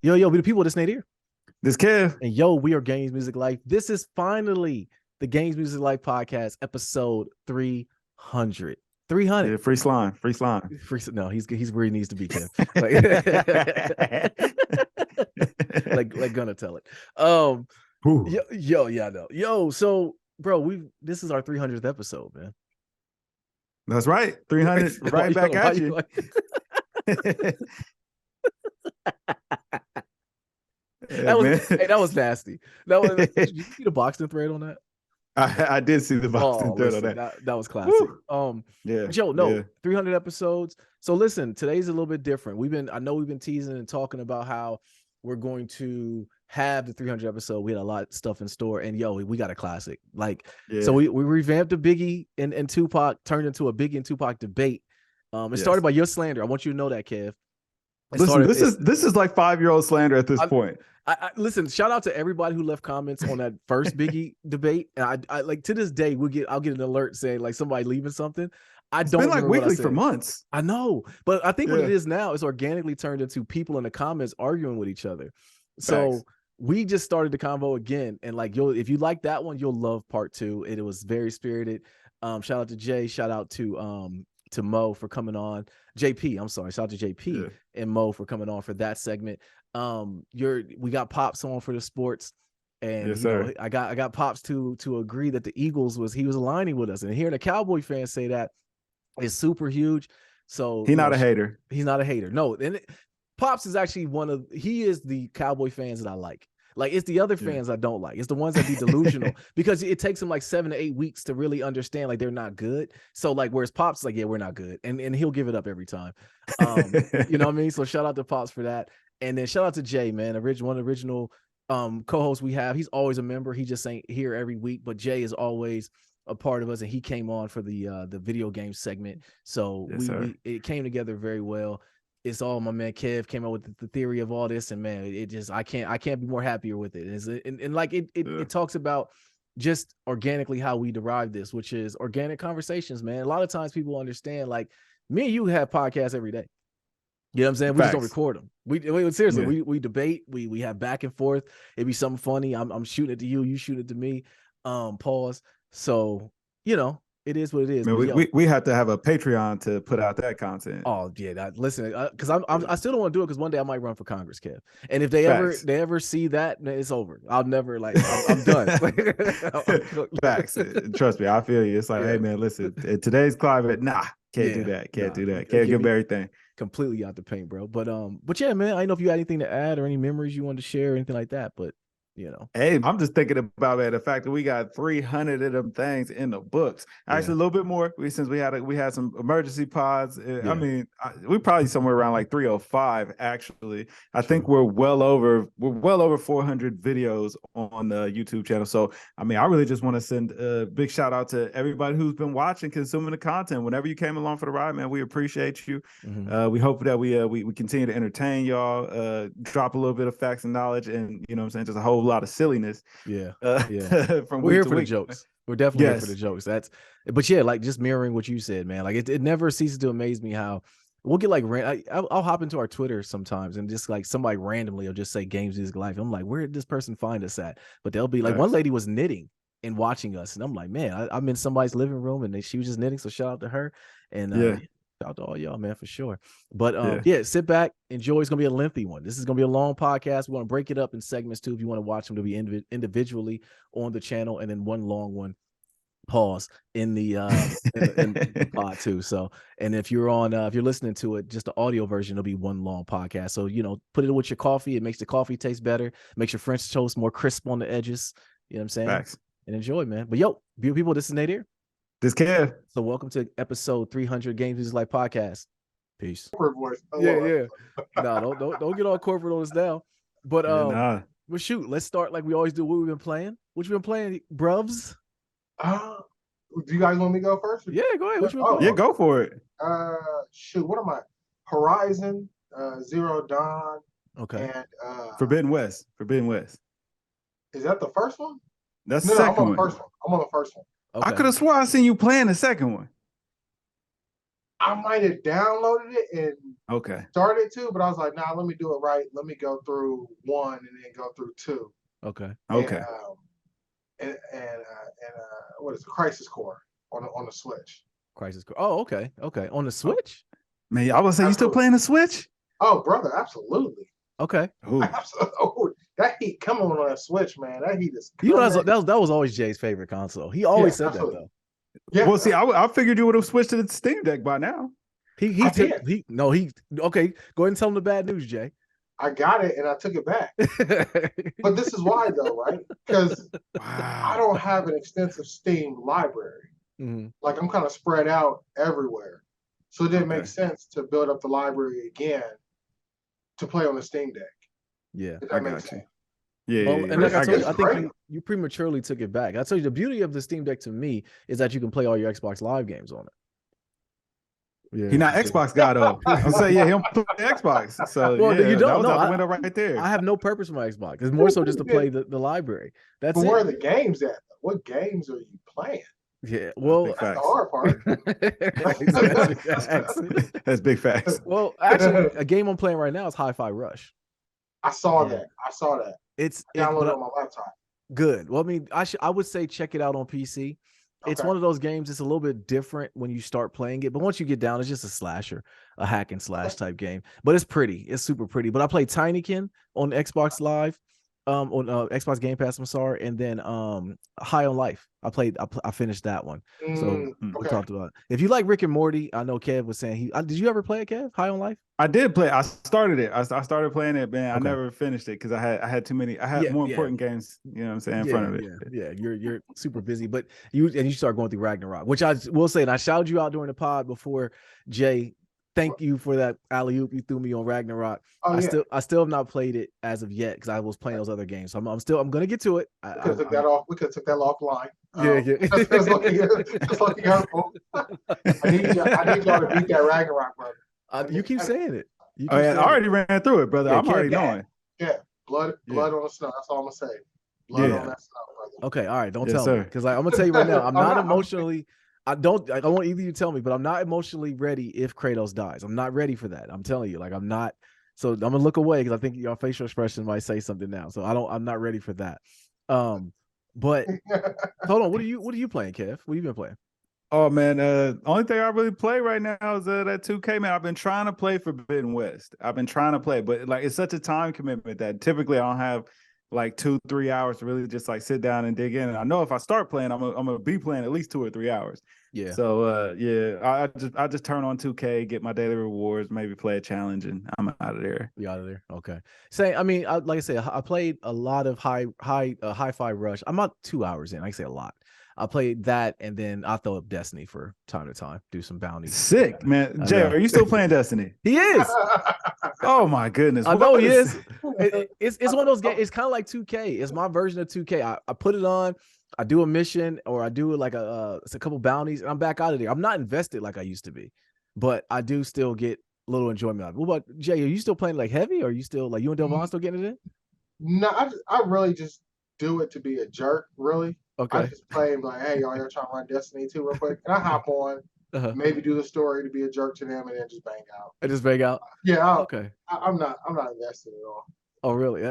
Yo, we the people, this Nate here. This Kev. And yo, we are Games Music Life. This is finally the Games Music Life podcast, episode 300. 300. Yeah, free slime. No, he's where he needs to be, Kev. Like gonna tell it. Yeah, I know. Yo, so bro, this is our 300th episode, man. That's right. 300 right back at you. That was nasty. Did you see the boxing thread on that? I did see the boxing thread on that. That was classic. Yeah. Joe, no, 300 episodes. So listen, today's a little bit different. I know we've been teasing and talking about how we're going to have the 300 episode. We had a lot of stuff in store, and we got a classic. So we revamped the Biggie and Tupac, turned into a Biggie and Tupac debate. It started by your slander. I want you to know that, Kev. Listen, this is like 5-year-old slander at this point. I listen, shout out to everybody who left comments on that first Biggie debate. And I like to this day, I'll get an alert saying like somebody leaving something. It's been like weekly for months. I know, but I think what it is now is organically turned into people in the comments arguing with each other. So we just started the convo again, and if you like that one, you'll love part 2. It was very spirited. Shout out to Jay. Shout out to Mo for coming on. JP, I'm sorry. Shout out to JP and Mo for coming on for that segment. We got Pops on for the sports, and I got Pops to agree that the Eagles he was aligning with us, and hearing a Cowboy fan say that is super huge. So he's not a hater. He's not a hater. No, and Pops is actually he is the Cowboy fans that I like. Like, it's the other fans I don't like. It's the ones that be delusional because it takes them like 7 to 8 weeks to really understand like they're not good. So whereas Pops is like, yeah, we're not good, and he'll give it up every time. You know what I mean? So shout out to Pops for that, and then shout out to Jay, man, one of the original co-hosts we have. He's always a member. He just ain't here every week, but Jay is always a part of us, and he came on for the video game segment. So it came together very well. It's all my man Kev came up with the theory of all this, and man, it just I can't be more happier with it. It talks about just organically how we derive this, which is organic conversations, man. A lot of times people understand, like, me and you have podcasts every day. You know what I'm saying? We just don't record them. We debate, we have back and forth. It'd be something funny. I'm shooting it to you, you shoot it to me. Pause. So it is what it is. Man, we have to have a Patreon to put out that content. Oh yeah, listen, because I still don't want to do it, because one day I might run for Congress, Kev. And if they ever see that, it's over. I'll never I'm done. Facts. Trust me, I feel you. It's like, hey man, listen, in today's climate, can't do that. Can't give everything. Completely out the paint, bro. But yeah, man, I don't know if you had anything to add or any memories you wanted to share or anything like that, but. Hey, I'm just thinking about the fact that we got 300 of them things in the books. Actually, a little bit more since we had some emergency pods. I mean, we probably somewhere around like 305. Actually, I think we're well over 400 videos on the YouTube channel. So, I mean, I really just want to send a big shout out to everybody who's been watching, consuming the content. Whenever you came along for the ride, man, we appreciate you. Mm-hmm. We hope that we continue to entertain y'all, drop a little bit of facts and knowledge, and what I'm saying, just a whole lot of silliness. We're here for the jokes. We're definitely here for the jokes. Like just mirroring what you said, man. Like it never ceases to amaze me how we'll get like I'll hop into our Twitter sometimes, and just like somebody randomly will just say Games Music Life. I'm like, where did this person find us at? But they'll be like, one lady was knitting and watching us, and I'm like, man, I'm in somebody's living room, and she was just knitting. So shout out to her, and shout out to all y'all, man, for sure. But sit back, enjoy. It's gonna be a lengthy one. This is gonna be a long podcast. We want to break it up in segments too. If you want to watch them to be individually on the channel, and then one long one, pause in the in pod too. So, and if you're listening to it, just the audio version, it'll be one long podcast. So put it with your coffee. It makes the coffee taste better. Makes your French toast more crisp on the edges. You know what I'm saying? Facts. And enjoy, man. But beautiful people, this is Nate here. This Kev. So welcome to episode 300 Games Music Life podcast. Peace. Corporate voice. Yeah. No, don't get all corporate on us now. But well, shoot, let's start like we always do. What we've been playing? What you been playing, bruvs? Do you guys want me to go first? Yeah, go ahead. What you been playing? Yeah, go for it. Shoot, what am I? Horizon, Zero Dawn. Okay. And Forbidden West. Is that the first one? That's the second one. I'm on the first one. Okay. I could have sworn I seen you playing the second one. I might have downloaded it and started to, but I was like, nah, let me do it right. Let me go through 1 and then go through 2. Okay. And what is it? Crisis Core on the Switch. Crisis Core. Oh, okay. On the Switch? Man, I was saying, you still playing the Switch? Oh, brother, absolutely. Okay. Absolutely. Oh, that heat coming on that Switch, man. That heat is coming. That was always Jay's favorite console. He always said absolutely. That though. Yeah. Well, see, I figured you would have switched to the Steam Deck by now. Okay. Go ahead and tell him the bad news, Jay. I got it and I took it back. But this is why though, right? Because I don't have an extensive Steam library. Mm-hmm. Like I'm kind of spread out everywhere. So it didn't make sense to build up the library again to play on the Steam Deck. Yeah. I got you. Yeah, well, and like I told you, I think you prematurely took it back. I told you the beauty of the Steam Deck to me is that you can play all your Xbox Live games on it. Yeah, he's not Xbox guy though. I'm saying he don't play Xbox. So you don't. That was out the window right there. I have no purpose for my Xbox. It's more so just to play the library. That's but where are the games at? What games are you playing? Yeah, well, that's the hard part. That's big facts. Well, actually, a game I'm playing right now is Hi-Fi Rush. I saw that. It's downloaded on my laptop. Good. Well, I mean, I would say check it out on PC. It's one of those games. It's a little bit different when you start playing it, but once you get down, it's just a slasher, a hack and slash type game. But it's pretty. It's super pretty. But I played Tinykin on Xbox Live, on Xbox Game Pass. I'm sorry, and then High on Life. I finished that one. So we talked about it. If you like Rick and Morty, I know Kev was saying did you ever play it, Kev? High on Life? I did play. I started it. I started playing it, man. I never finished it because I had too many. I had more important games. You know what I'm saying? In front of it. Yeah. You're super busy, but you start going through Ragnarok, which I will say, and I shouted you out during the pod before, Jay. Thank you for that alley-oop you threw me on Ragnarok. I still have not played it as of yet because I was playing those other games. So I'm gonna get to it. We could have took that off. We could have took that offline. Just like hurtful. I need y'all to beat that Ragnarok, brother. You keep saying it. I already ran through it, brother. I'm already knowing. Yeah, blood on the snow. That's all I'm gonna say. Blood on that snow, brother. Okay, all right. Don't tell me because I'm gonna tell you right now. I'm not emotionally. I don't want either of you tell me, but I'm not emotionally ready if Kratos dies. I'm not ready for that. I'm telling you, like I'm not. So I'm gonna look away because I think your facial expression might say something now. So I'm not ready for that. But hold on. What are you playing, Kev? What have you been playing? Oh man, only thing I really play right now is that 2K, man. I've been trying to play Forbidden West. I've been trying to play, but like it's such a time commitment that typically I don't have like 2-3 hours to really just like sit down and dig in. And I know if I start playing, I'm gonna be playing at least 2 or 3 hours. Yeah. So I just turn on 2K, get my daily rewards, maybe play a challenge, and I'm out of there. You out of there? Okay. I mean, like I said, I played a lot of Hi-Fi Rush. I'm not 2 hours in. I say a lot. I played that, and then I throw up Destiny for time to time, do some bounties. Sick, man. Jay, are you still playing Destiny? He is. Oh my goodness. I know he is. It's one of those games. It's kind of like 2K. It's my version of 2K. I put it on. I do a mission or I do like it's a couple bounties and I'm back out of there. I'm not invested like I used to be, but I do still get a little enjoyment out of it. What about Jay? Are you still playing like heavy, or are you still like you and Delvon still getting it in? No, I really just do it to be a jerk, really. Okay. I just play like, hey, y'all trying to run Destiny 2 real quick. And I hop on, maybe do the story to be a jerk to them and then just bang out. And just bang out? Yeah. Okay. I'm not invested at all. Oh, really?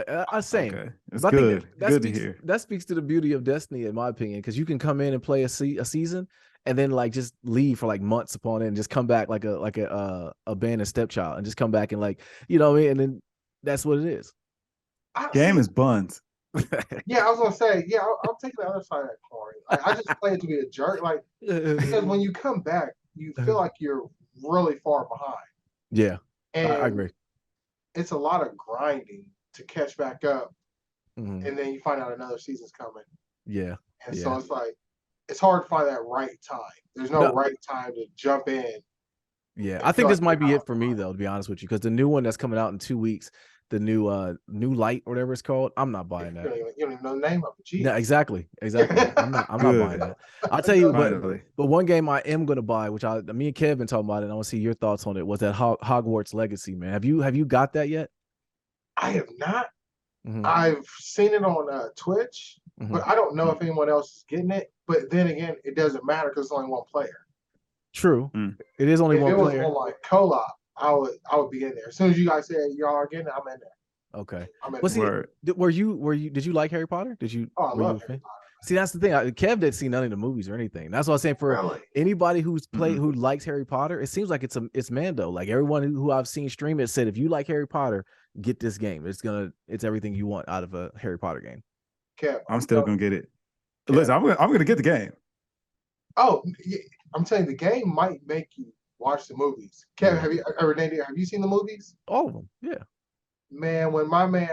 Same. Okay. It's good. Good to hear. That speaks to the beauty of Destiny, in my opinion, because you can come in and play a season and then like just leave for like months upon it and just come back like a abandoned stepchild and just come back and like, you know what I mean? And then that's what it is. Game is buns. Yeah, I was gonna say, I'm taking the other side of that coin. I just play it to be a jerk, like because when you come back, you feel like you're really far behind. Yeah, and I agree. It's a lot of grinding to catch back up, and then you find out another season's coming. Yeah, and so it's like it's hard to find that right time. There's no right time to jump in. Yeah, I think this might be it for me though, to be honest with you, because the new one that's coming out in 2 weeks. The new light, whatever it's called. I'm not buying that. You don't even know the name of it. Jeez. No, exactly. I'm not buying that. I'll tell you, but one game I am gonna buy, which me and Kev been talking about it, and I want to see your thoughts on it, was that Hogwarts Legacy, man. Have you got that yet? I have not. I've seen it on Twitch, but I don't know if anyone else is getting it. But then again, it doesn't matter because it's only one player. True. Mm. It is only If one it was player. on like co-op, I would be in there. As soon as you guys said y'all are getting it, I'm in there. Okay. I'm in But see, Word. did you like Harry Potter? Did you? Oh, I Were you a love Harry fan? Potter. See, that's the thing. Kev didn't see none of the movies or anything. That's what I'm saying. For Really? anybody who's played, Mhm. who likes Harry Potter, it seems like it's Mando. Like everyone who I've seen stream it said, if you like Harry Potter, get this game. It's everything you want out of a Harry Potter game. Kev, I'm still gonna get it. Kev. Listen, I'm gonna get the game. Oh, yeah, I'm telling you, the game might make you watch the movies. Kev, Yeah. have you seen the movies? All of them. Yeah. Man, when my man,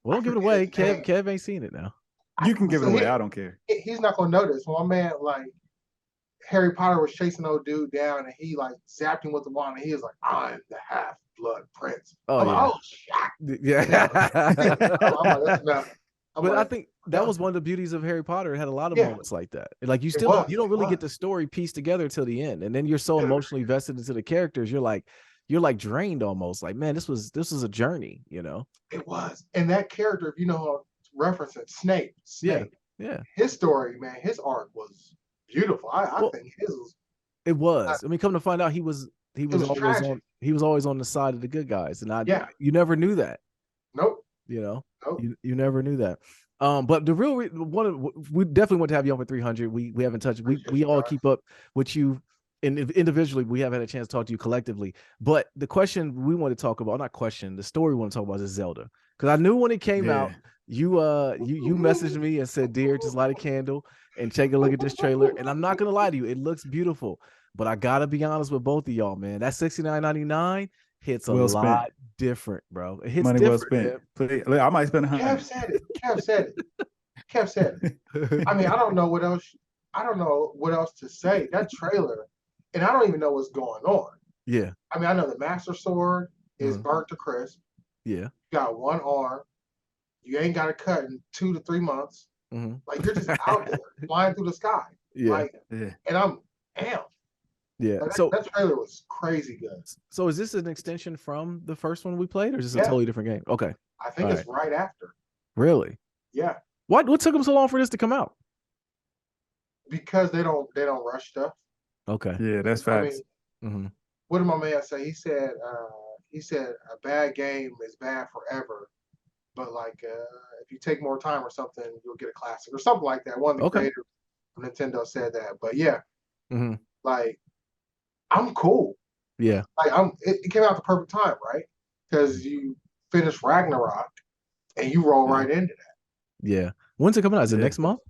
Well, don't give it away. Kev ain't seen it now. You can give it away. I don't care. He's not gonna notice. When my man, like Harry Potter was chasing old dude down, and he like zapped him with the wand, and he was like, "I'm the Half-Blood Prince." Oh, I'm yeah. like, oh shit. Yeah. I'm like, that's enough. But I think that was one of the beauties of Harry Potter. It had a lot of moments like that. Like you still don't really get the story pieced together until the end, and then you're so emotionally vested into the characters. You're like drained almost. Like, man, this was a journey. You know. It was, and that character, if you know how to reference it, Snape. Yeah. His story, man, his arc was beautiful. I think his was. It was. I mean, come to find out, he was always tragic. always on the side of the good guys, and you never knew that. Nope. You know, Nope. you never knew that. But the real we definitely want to have you on for 300. We haven't touched. We all keep up with you, and individually we haven't had a chance to talk to you collectively. But the question we want to talk about, not question, the story we want to talk about is Zelda, because I knew when it came out, you messaged me and said, "Dear, just light a candle and take a look at this trailer." And I'm not gonna lie to you, it looks beautiful. But I gotta be honest with both of y'all, man. That $69.99 hits a lot different, bro. It hits money different. well spent. Please, I might spend $100. Kev said it. I mean, I don't know what else to say. That trailer, and I don't even know what's going on. Yeah. I mean, I know the Master Sword is burnt to crisp. Yeah. You got one arm. You ain't got to cut in 2 to 3 months. Like you're just out there flying through the sky. Yeah. And I'm amped. Yeah. Like, so that trailer was crazy good. So is this an extension from the first one we played, or is this a totally different game? Okay. I think it's right after. Really? Yeah. What took them so long for this to come out? Because they don't rush stuff. Okay. Yeah, that's facts. I mean, what did my man say? He said a bad game is bad forever, but like if you take more time or something, you'll get a classic or something like that. One of the creators of Nintendo said that. But yeah, like I'm cool. Yeah. Like it came out the perfect time, right? Because you finish Ragnarok and you roll right into that. Yeah. When's it coming out? Is it next month?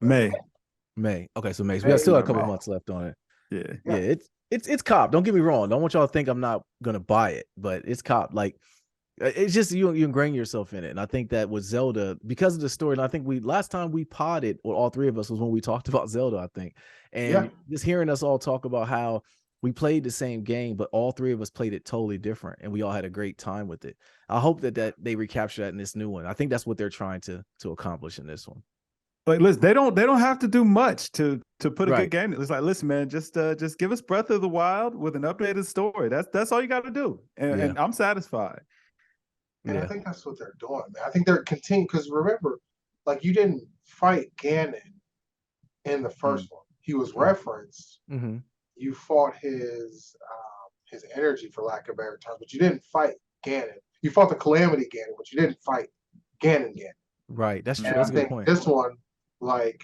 May. Okay, so May. So we got still a couple months left on it. Yeah. It's cop. Don't get me wrong. Don't want y'all to think I'm not gonna buy it, but it's cop. Like it's just you ingrain yourself in it. And I think that with Zelda, because of the story, and I think last time we podded, or all three of us, was when we talked about Zelda, I think. And just hearing us all talk about how we played the same game, but all three of us played it totally different, and we all had a great time with it. I hope that they recapture that in this new one. I think that's what they're trying to accomplish in this one. Like, listen, they don't have to do much to put a good game. It's like, listen, man, just give us Breath of the Wild with an updated story. That's all you got to do, and I'm satisfied. And I think that's what they're doing, man. I think they're continuing, because remember, like, you didn't fight Ganon in the first one. He was referenced. You fought his energy, for lack of better terms, but you didn't fight Ganon. You fought the Calamity Ganon, but you didn't fight Ganon. Right, that's true. And That's I a good think point. this one, like,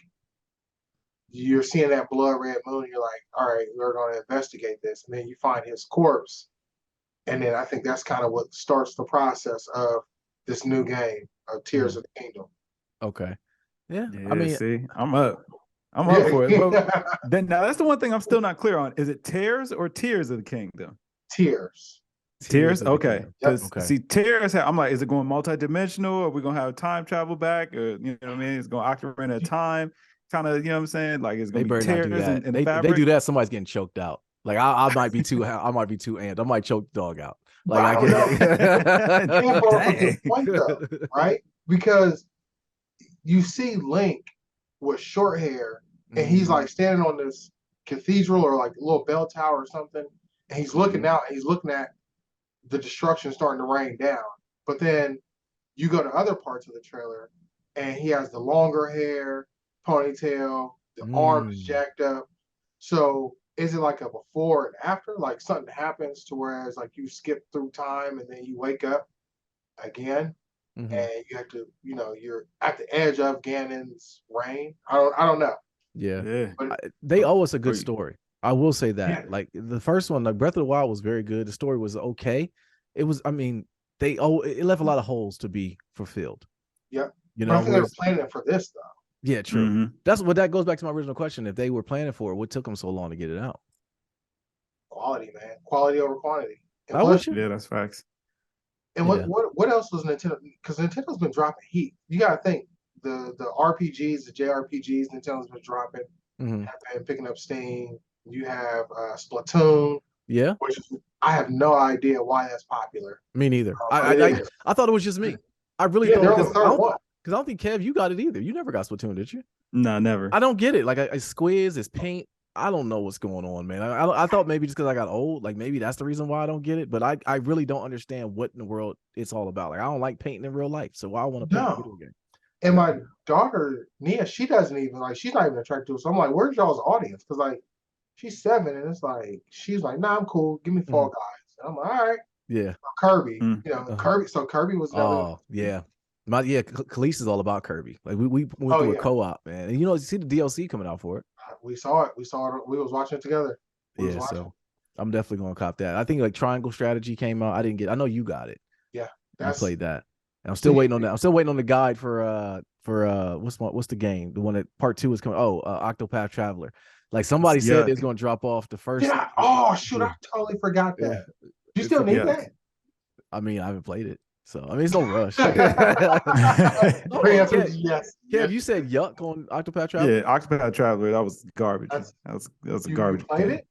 you're seeing that blood red moon, you're like, all right, we're going to investigate this. And then you find his corpse. And then I think that's kind of what starts the process of this new game of Tears of the Kingdom. Okay. Yeah. I mean, see, I'm up for it. But then now that's the one thing I'm still not clear on. Is it Tears or Tears of the Kingdom? Tears. Okay. Because see, Tears, I'm like, is it going multi-dimensional? Are we going to have time travel back? Or, you know what I mean? It's going to Ocarina of Time. Kind of, you know what I'm saying? Like, it's going to be Tears and they do that, somebody's getting choked out. Like I might be too amped. I might choke the dog out. Like I get point though, right? Because you see Link with short hair, and he's like standing on this cathedral or like a little bell tower or something, and he's looking out and he's looking at the destruction starting to rain down. But then you go to other parts of the trailer, and he has the longer hair, ponytail, the arms jacked up. So is it like a before and after? Like something happens to whereas like you skip through time and then you wake up again and you have to, you're at the edge of Ganon's reign. I don't know. Yeah. But They owe us a good story. I will say that. Yeah. Like the first one, like Breath of the Wild was very good. The story was okay. It was, I mean, it left a lot of holes to be fulfilled. Yeah. You But I know, think they were planning for this though. yeah, true. Mhm. That's what that goes back to my original question. If they were planning for it, what took them so long to get it out? Quality, man. Quality over quantity. And I plus, would you. Yeah, that's facts. and Yeah. what else was Nintendo? Because Nintendo's been dropping heat. You got to think the RPGs, the JRPGs, Nintendo's been dropping, Mhm. have been picking up steam. You have Splatoon, Yeah. which I have no idea why that's popular. Me neither. But it is. I thought it was just me. I really Yeah, thought they're on the because third one. I don't think Kev, you got it either. You never got Splatoon, did you? No, never. I don't get it. Like it's Squiz, it's Paint. I don't know what's going on, man. I thought maybe just because I got old, like maybe that's the reason why I don't get it. But I really don't understand what in the world it's all about. Like I don't like painting in real life, so why I want to paint a video game. And my daughter Nia, she doesn't even like. She's not even attracted to it. So I'm like, where's y'all's audience? Because like she's 7, and it's like she's like, nah, I'm cool. Give me Fall Guys. And I'm like, all right. Yeah. Kirby, Kirby. So Kirby was another. Oh yeah. Khalees is all about Kirby. Like we went through a co-op, man. And you see the DLC coming out for it. We saw it. We was watching it together. So I'm definitely gonna cop that. I think like Triangle Strategy came out. I know you got it. Yeah, I played that. And I'm still waiting on that. I'm still waiting on the guide for what's the game? The one that part 2 is coming. Octopath Traveler. Like somebody said it's gonna drop off the first. Yeah. Oh shoot! I totally forgot that. You still need that? I mean, I haven't played it. So I mean, it's no rush. Yes. Kev, you said yuck on Octopath Traveler. Yeah, Octopath Traveler. That was garbage. That was a garbage. You played it?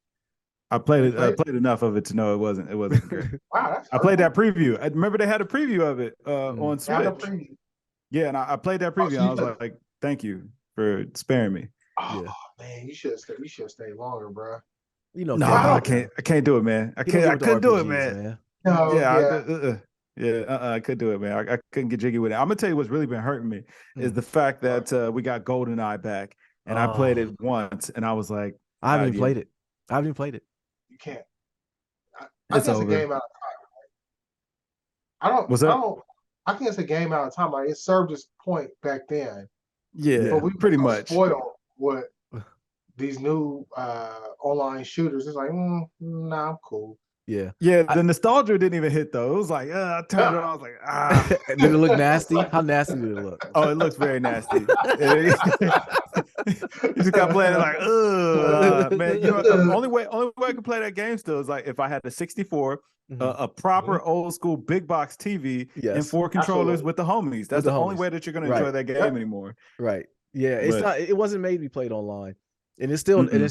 I played it. I played enough of it to know it wasn't great. Wow, I played that preview. I remember they had a preview of it on Switch. Yeah, and I played that preview. And I was like, "Thank you for sparing me." Oh man, you should stay longer, bro. No, I can't do it, man. I couldn't do it, man. No, I couldn't do it, man. I couldn't get jiggy with it. I'm gonna tell you what's really been hurting me is the fact that we got GoldenEye back, and I played it once, and I was like, I haven't even played it. You can't. I think it's a game out of time. I think it's a game out of time. Like it served its point back then. Yeah, but we pretty much spoiled with these new online shooters. It's like, nah, I'm cool. Yeah. The nostalgia didn't even hit though. It was like, I turned it on. I was like, Did it look nasty? How nasty did it look? Oh, it looks very nasty. You just got playing it like, man. The only way I could play that game still is like if I had a 64, a proper old school big box TV, and 4 controllers with the homies. That's the only way that you're gonna enjoy that game anymore. Right. Yeah. It wasn't made to be played online, and it's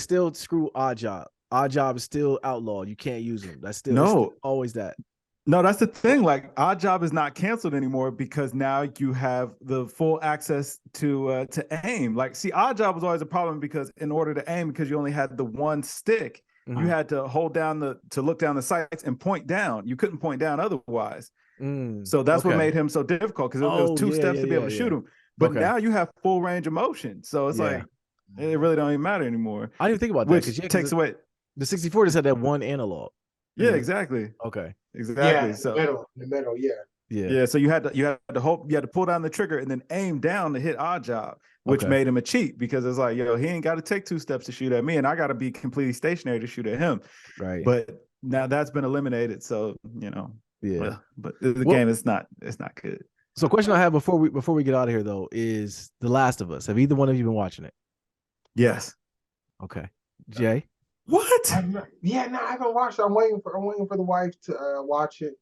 still screw Odd Job. Odd Job is still outlawed. You can't use them. That's still always that. No, that's the thing. Like Odd Job is not canceled anymore because now you have the full access to aim. Like, see, Odd Job was always a problem because in order to aim, because you only had the one stick, you had to hold down to look down the sights and point down. You couldn't point down otherwise. So that's what made him so difficult because it was 2 steps to be able to shoot him. But now you have full range of motion. So it's like it really don't even matter anymore. I didn't even think about that because takes away. The 64 just had that one analog. Yeah, exactly. Okay. Exactly. In the middle, Yeah. So you had to pull down the trigger and then aim down to hit Odd Job, which made him a cheat because it's like, he ain't got to take 2 steps to shoot at me, and I got to be completely stationary to shoot at him. Right. But now that's been eliminated. So but the game is not good. So, question I have before we get out of here though is The Last of Us. Have either one of you been watching it? Yes. Okay. Jay. What? I haven't watched it. I'm waiting for the wife to watch it.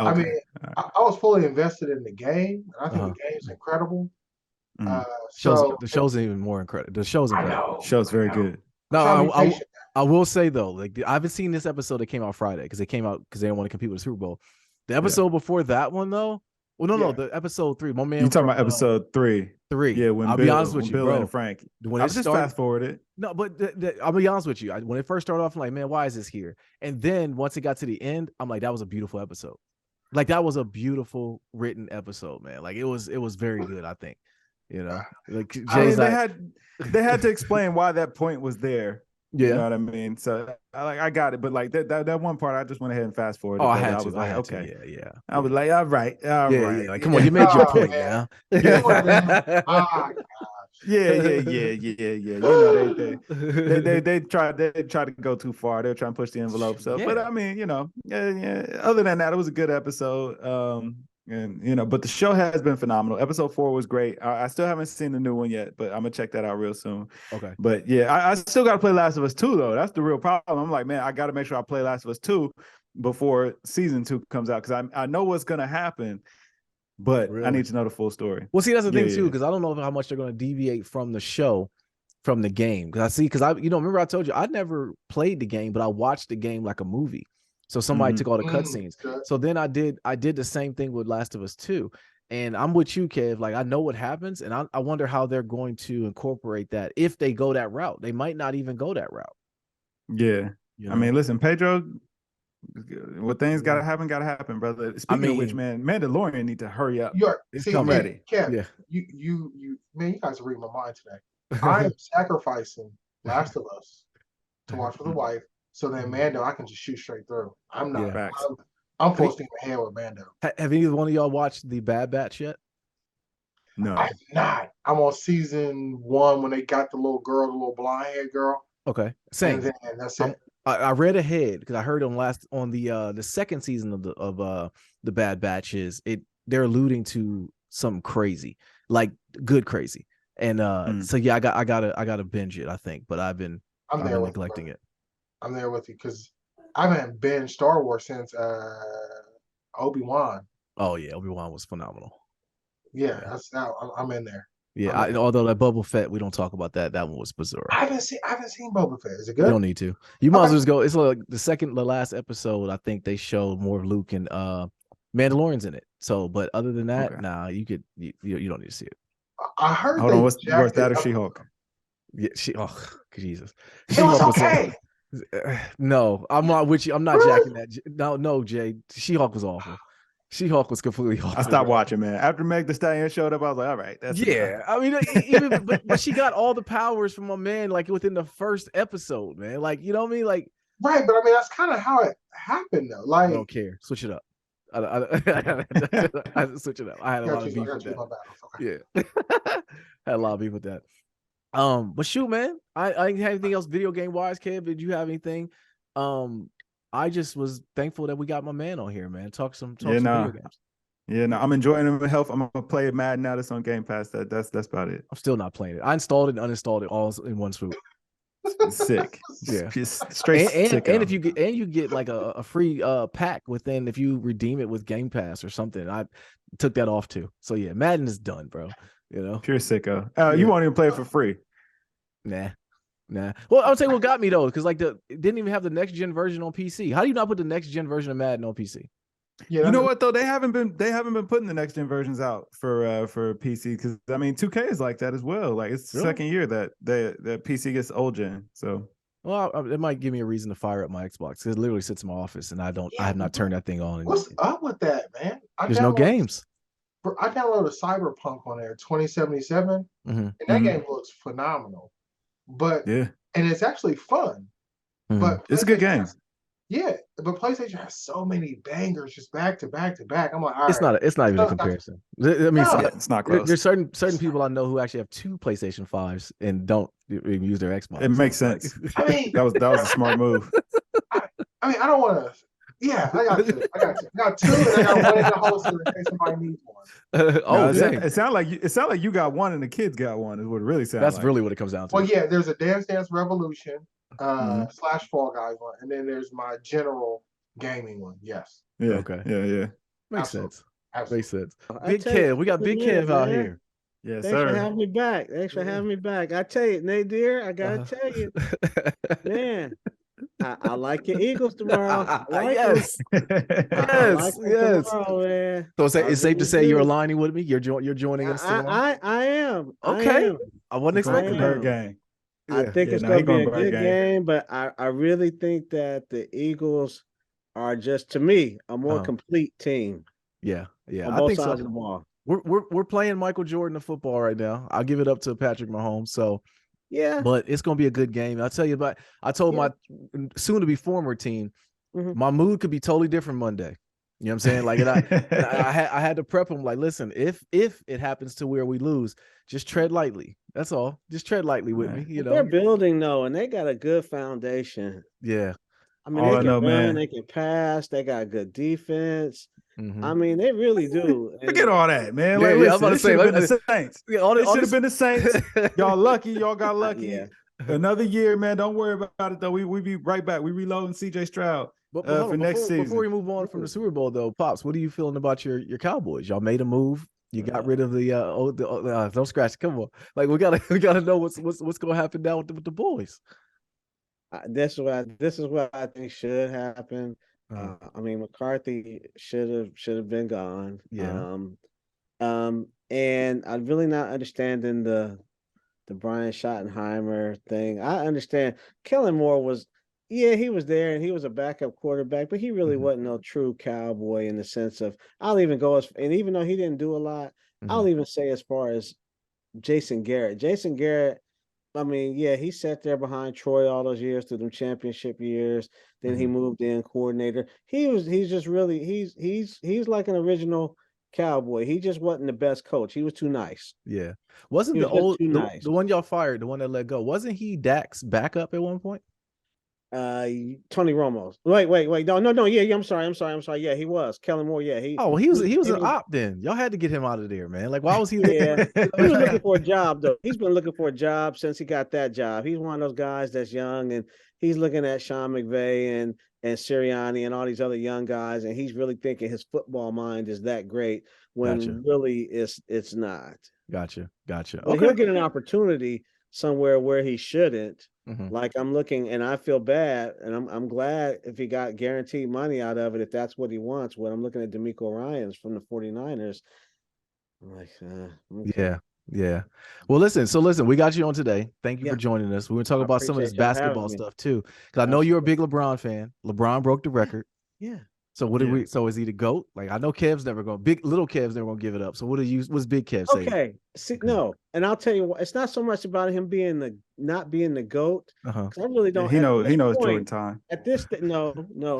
Okay. I mean, I was fully invested in the game. I think the game's incredible. The show's even more incredible. The show's incredible. The show's very good. No, I will say though, like I haven't seen this episode that came out Friday because they didn't want to compete with the Super Bowl. The episode before that one though. Well, no, the episode 3. My man, you talking about episode 3? 3. Yeah, when I'll be honest with you, Bill bro. and Frank. When I just fast forwarded. No, but I'll be honest with you. When it first started off, I'm like, man, why is this here? And then once it got to the end, I'm like, that was a beautiful episode. Like that was a beautiful written episode, man. Like it was very good. I think, like Jay's they had to explain why that point was there. Yeah. You know what I mean? So I got it, but like that one part, I just went ahead and fast forwarded. Oh, I because had I to. was I like, had okay. to. Yeah. I was like, all right. Yeah. Like, come on, you made your point now. You would have been, gosh. Yeah. You know, they tried to go too far. They're trying to push the envelope. So, but I mean, you know, yeah. Other than that, it was a good episode. And you know, but the show has been phenomenal. Episode 4 was great. I still haven't seen the new one yet, but I'm gonna check that out real soon. Okay. But yeah, I still gotta play Last of Us 2 though. That's the real problem. I'm like, man, I gotta make sure I play Last of Us 2 before season 2 comes out because I know what's gonna happen, but I need to know the full story. Well, see, that's the thing too, because I don't know how much they're going to deviate from the show, from the game. Because remember I told you I never played the game, but I watched the game like a movie. So somebody took all the cutscenes. So then I did the same thing with Last of Us 2. And I'm with you, Kev. Like, I know what happens, and I wonder how they're going to incorporate that if they go that route. They might not even go that route. Yeah. You know? I mean, listen, Pedro, what things gotta happen, brother. Speaking of which, man, Mandalorian need to hurry up. I'm ready. Kev, you man, you guys are reading my mind today. I am sacrificing Last of Us to watch with the wife, so then Mando I can just shoot straight through. I'm not. I'm full steam ahead with Mando. Have either one of y'all watched the Bad Batch yet? No, I've not. I'm on season 1 when they got the little girl, the little blonde haired girl. Okay, same. And then that's it. I read ahead because I heard on the second season of the Bad Batches, they're alluding to something crazy, like good crazy, and so yeah, I gotta binge it, I think, but I've been neglecting it. I'm there with you because I haven't binged Star Wars since Obi-Wan. Oh yeah, Obi-Wan was phenomenal. Yeah. That's now I'm in there. Yeah, although that Boba Fett, we don't talk about that. That one was bizarre. I haven't seen Boba Fett. Is it good? You don't need to. You might as well just go. It's like the last episode. I think they showed more of Luke and Mandalorian's in it. So, but other than that, nah, you don't need to see it. I heard. Hold on, what's worth that or She-Hulk? Yeah, Jesus. It was okay. No, I'm not with you. I'm not jacking that. No, Jay. She-Hulk was awful. She-Hulk was completely awful. I stopped watching, man. After Meg Thee Stallion showed up, I was like, all right, that's enough. I mean, but she got all the powers from my man, like within the first episode, man. Like, you know what I mean? Like, right, but I mean, that's kind of how it happened, though. Like, I don't care. Switch it up. I switch it up. I had a lot of beef with that. Yeah, had a lot of beef with that. But shoot, man, I didn't have anything else video game wise. Kev, did you have anything? I just was thankful that we got my man on here, man. Talk some video games. Yeah, no, I'm enjoying him health. I'm gonna play it Madden now. That's on Game Pass. That's about it. I'm still not playing it. I installed it and uninstalled it all in one swoop. It's sick. Yeah, just straight sick. And if you get like a free pack within if you redeem it with Game Pass or something. I took that off too. So yeah, Madden is done, bro. You know, pure sicko. You won't even play it for free. Nah. Well, I'll tell you what got me though, because like it didn't even have the next gen version on PC. How do you not put the next gen version of Madden on PC? Yeah, you know what though? They haven't been putting the next gen versions out for PC because I mean 2K is like that as well. Like it's the second year that PC gets old gen. So it might give me a reason to fire up my Xbox because it literally sits in my office and I have not turned that thing on. What's up with that, man? There's no games. I downloaded Cyberpunk on there, 2077, and that game looks phenomenal. But and it's actually fun. But it's a good game. But PlayStation has so many bangers just back to back to back. I'm like, all it's right. It's not even a comparison. I mean, it's not close. There's certain people I know who actually have 2 PlayStation 5s and don't use their Xbox. It makes sense. I mean, that was a smart move. I mean, I don't want to. Yeah, I got 2. I got 2, and I got 1 in the holster in case somebody needs one. It sounded like you got 1 and the kids got 1. Is what it really sounds. That's really what it comes down to. Well, yeah, there's a Dance Dance Revolution / Fall Guys one, and then there's my general gaming one. Yes. Yeah. Okay. Yeah. Makes sense. Absolutely. Makes sense. Big Kev, we got Big Kev out here. Yes, Thanks for having me back. I tell you, Nadir, I gotta tell you, man. I like your Eagles tomorrow. Yes. Tomorrow, man. So it's safe to say you're aligning with me. You're joining us. I am. Okay. I wasn't expecting that game. I think it's going to be a good game, but I really think that the Eagles are just, to me, a more complete team. Yeah. On both sides of the ball. We're playing Michael Jordan of football right now. I'll give it up to Patrick Mahomes. So Yeah. But it's gonna be a good game. I'll tell you about. I told my soon-to-be former team, my mood could be totally different Monday. You know what I'm saying? Like, and I had to prep them. Like, listen, if it happens to where we lose, just tread lightly. That's all. Just tread lightly with me. You know, they're building though, and they got a good foundation. Yeah. I mean, they can run, they can pass, they got good defense. I mean, they really do. Forget all that, man. Yeah, Like, listen, I'm about to say, been the Saints. It should have been the Saints. Y'all lucky. Y'all got lucky. Yeah. Another year, man. Don't worry about it, though. We be right back. We reloading CJ Stroud for next season. Before we move on from the Super Bowl, though, Pops, what are you feeling about your Cowboys? Y'all made a move. You got rid of the don't scratch. Come on, like we gotta know what's gonna happen now with the boys. This is what I think should happen. I mean, McCarthy should have been gone. Yeah. And I'm really not understanding the Brian Schottenheimer thing. I understand Kellen Moore was, he was there and he was a backup quarterback, but he really wasn't no true cowboy in the sense of, I'll even go as, and even though he didn't do a lot, I'll even say as far as Jason Garrett. Jason Garrett, I mean, he sat there behind Troy all those years through them championship years. Then he moved in coordinator. He's just really, he's like an original cowboy. He just wasn't the best coach. He was too nice. Yeah. Wasn't the one y'all fired, the one that let go, wasn't he Dak's backup at one point? Tony Romo. Wait. No. Yeah. I'm sorry. Yeah, he was. Kellen Moore. Yeah. He was an op then. Y'all had to get him out of there, man. Like, why was he there? He was looking for a job, though. He's been looking for a job since he got that job. He's one of those guys that's young, and he's looking at Sean McVay and Sirianni and all these other young guys, and he's really thinking his football mind is that great when really it's not. Gotcha. Well, he'll get an opportunity somewhere where he shouldn't. Like, I'm looking and I feel bad, and I'm glad if he got guaranteed money out of it, if that's what he wants. When I'm looking at DeMeco Ryans from the 49ers, I'm like, okay. Yeah. Well, listen, we got you on today. Thank you for joining us. We're going to talk about some of this basketball stuff too, because I know you're a big LeBron fan. LeBron broke the record. Yeah. So so is he the GOAT? Like, I know Kev's never going, little Kev's never going to give it up. So what's Big Kev saying? Okay. See, no. And I'll tell you what, it's not so much about him not being the GOAT. Because I really don't. He knows Jordan time. At this, no. Yeah.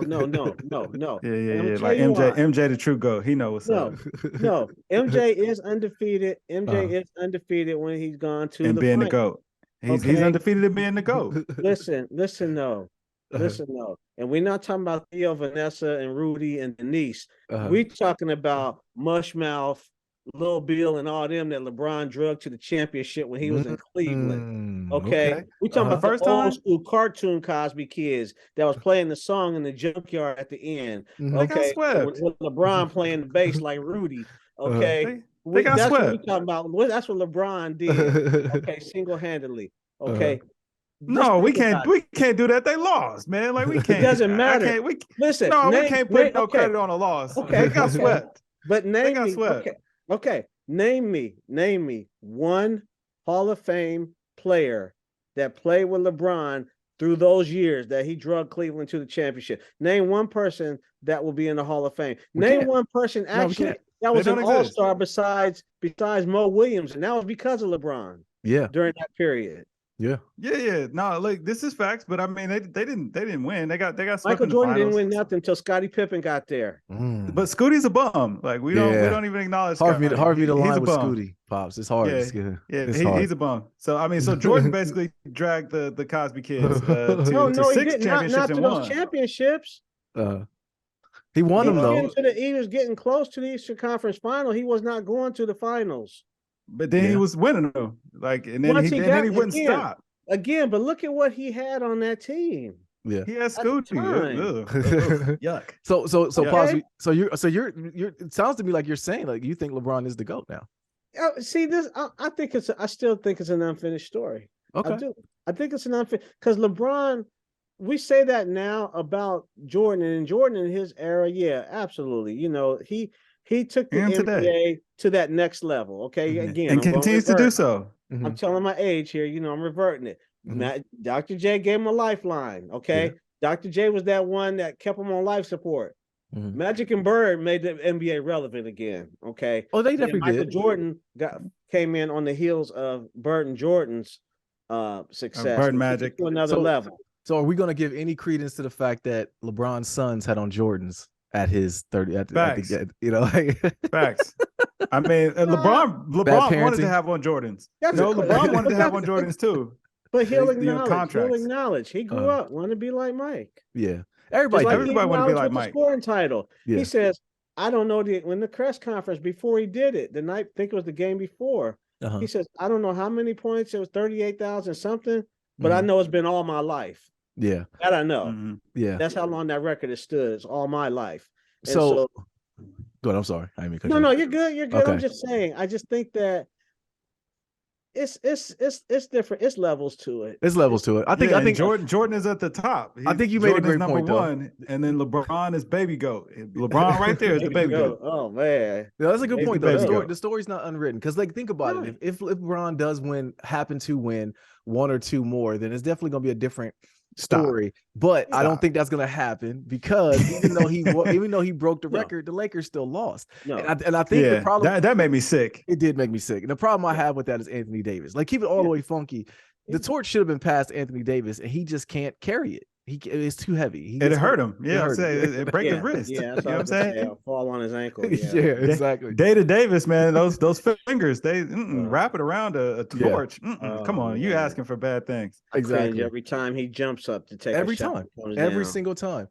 Like MJ, the true GOAT. He knows what's up. No. MJ is undefeated. MJ is undefeated when he's gone to and being the GOAT. He's undefeated at being the GOAT. Listen, no. And we're not talking about Theo, Vanessa, and Rudy and Denise. We're talking about Mushmouth, Lil Bill, and all them that LeBron drugged to the championship when he was in Cleveland. Okay. We're talking about the old school cartoon Cosby kids that was playing the song in the junkyard at the end. Okay. With LeBron playing the bass like Rudy. Okay. They got that's swept. What we're talking about. That's what LeBron did. Okay, single-handedly. Okay. No, we can't do that. They lost, man. Like, we can't. It doesn't matter. We can't put no credit on a loss. Okay. They got swept. But name me. Okay. Name me one Hall of Fame player that played with LeBron through those years that he drugged Cleveland to the championship. Name one person that will be in the Hall of Fame. Name one person actually that was an all-star besides Mo Williams, and that was because of LeBron. Yeah. During that period. Yeah. No, like, this is facts, but I mean, they didn't win. They got Michael Jordan didn't win nothing until Scottie Pippen got there. But Scootie's a bum. Like, we don't even acknowledge. Hard for me to line with Scootie, Pops. It's hard. He's a bum. So I mean, Jordan basically dragged the Cosby kids to 6 championships not to and those championships. He won them though. He was getting close to the Eastern Conference Final. He was not going to the finals. But then he was winning them. Like, and then he wouldn't stop. Again, but look at what he had on that team. Yeah. He has Scooty. Yuck. So pause. So you're it sounds to me like you're saying, like, you think LeBron is the GOAT now. See this, I still think it's an unfinished story. Okay. I do. I think it's an unfinished, because LeBron, we say that now about Jordan, and Jordan in his era, yeah, absolutely. You know, he took the NBA to that next level. Okay. Again, and continues to do so. I'm telling my age here, I'm reverting it. Dr. J gave him a lifeline. Okay. Yeah. Dr. J was that one that kept him on life support. Magic and Bird made the NBA relevant again. Okay. Oh, they definitely Michael did. Jordan came in on the heels of Bird and Jordan's success. Bird Magic to another level. So are we going to give any credence to the fact that LeBron's sons had on Jordans at his 30? Facts. Like Facts. I mean, LeBron wanted to have on Jordans. LeBron wanted to have on Jordans too. But he'll acknowledge. He grew up wanting to be like Mike. Yeah. Everybody want to be like Mike. The scoring title. Yeah. He says, I don't know when the press conference before he did it, the night, I think it was the game before. He says, I don't know how many points. It was 38,000 something, but I know it's been all my life. Yeah. That I know. Yeah. That's how long that record has stood. It's all my life. So go ahead. I'm sorry. I mean, no, you're good. You're good. Okay. I'm just saying. I just think that it's different. It's levels to it. I think Jordan is at the top. I think you made a great point though. And then LeBron is baby goat. LeBron right there is the baby goat. Oh man, yeah, that's a good point though. The story's not unwritten because like think about it. If LeBron does happen to win one or two more, then it's definitely gonna be a different story. But I don't think that's gonna happen because even though he broke the record, the Lakers still lost. No. And I think the problem that made me sick. It did make me sick. And the problem I have with that is Anthony Davis. Like keep it all the way funky. The torch should have been passed Anthony Davis, and he just can't carry it. It's too heavy. It hurt him. Yeah, it break his wrist. Yeah, you know what I'm saying? Fall on his ankle. Yeah, exactly. Data Davis, man, those fingers, they wrap it around a torch. Come on, you asking for bad things. Exactly. Every time he jumps up to take every single time.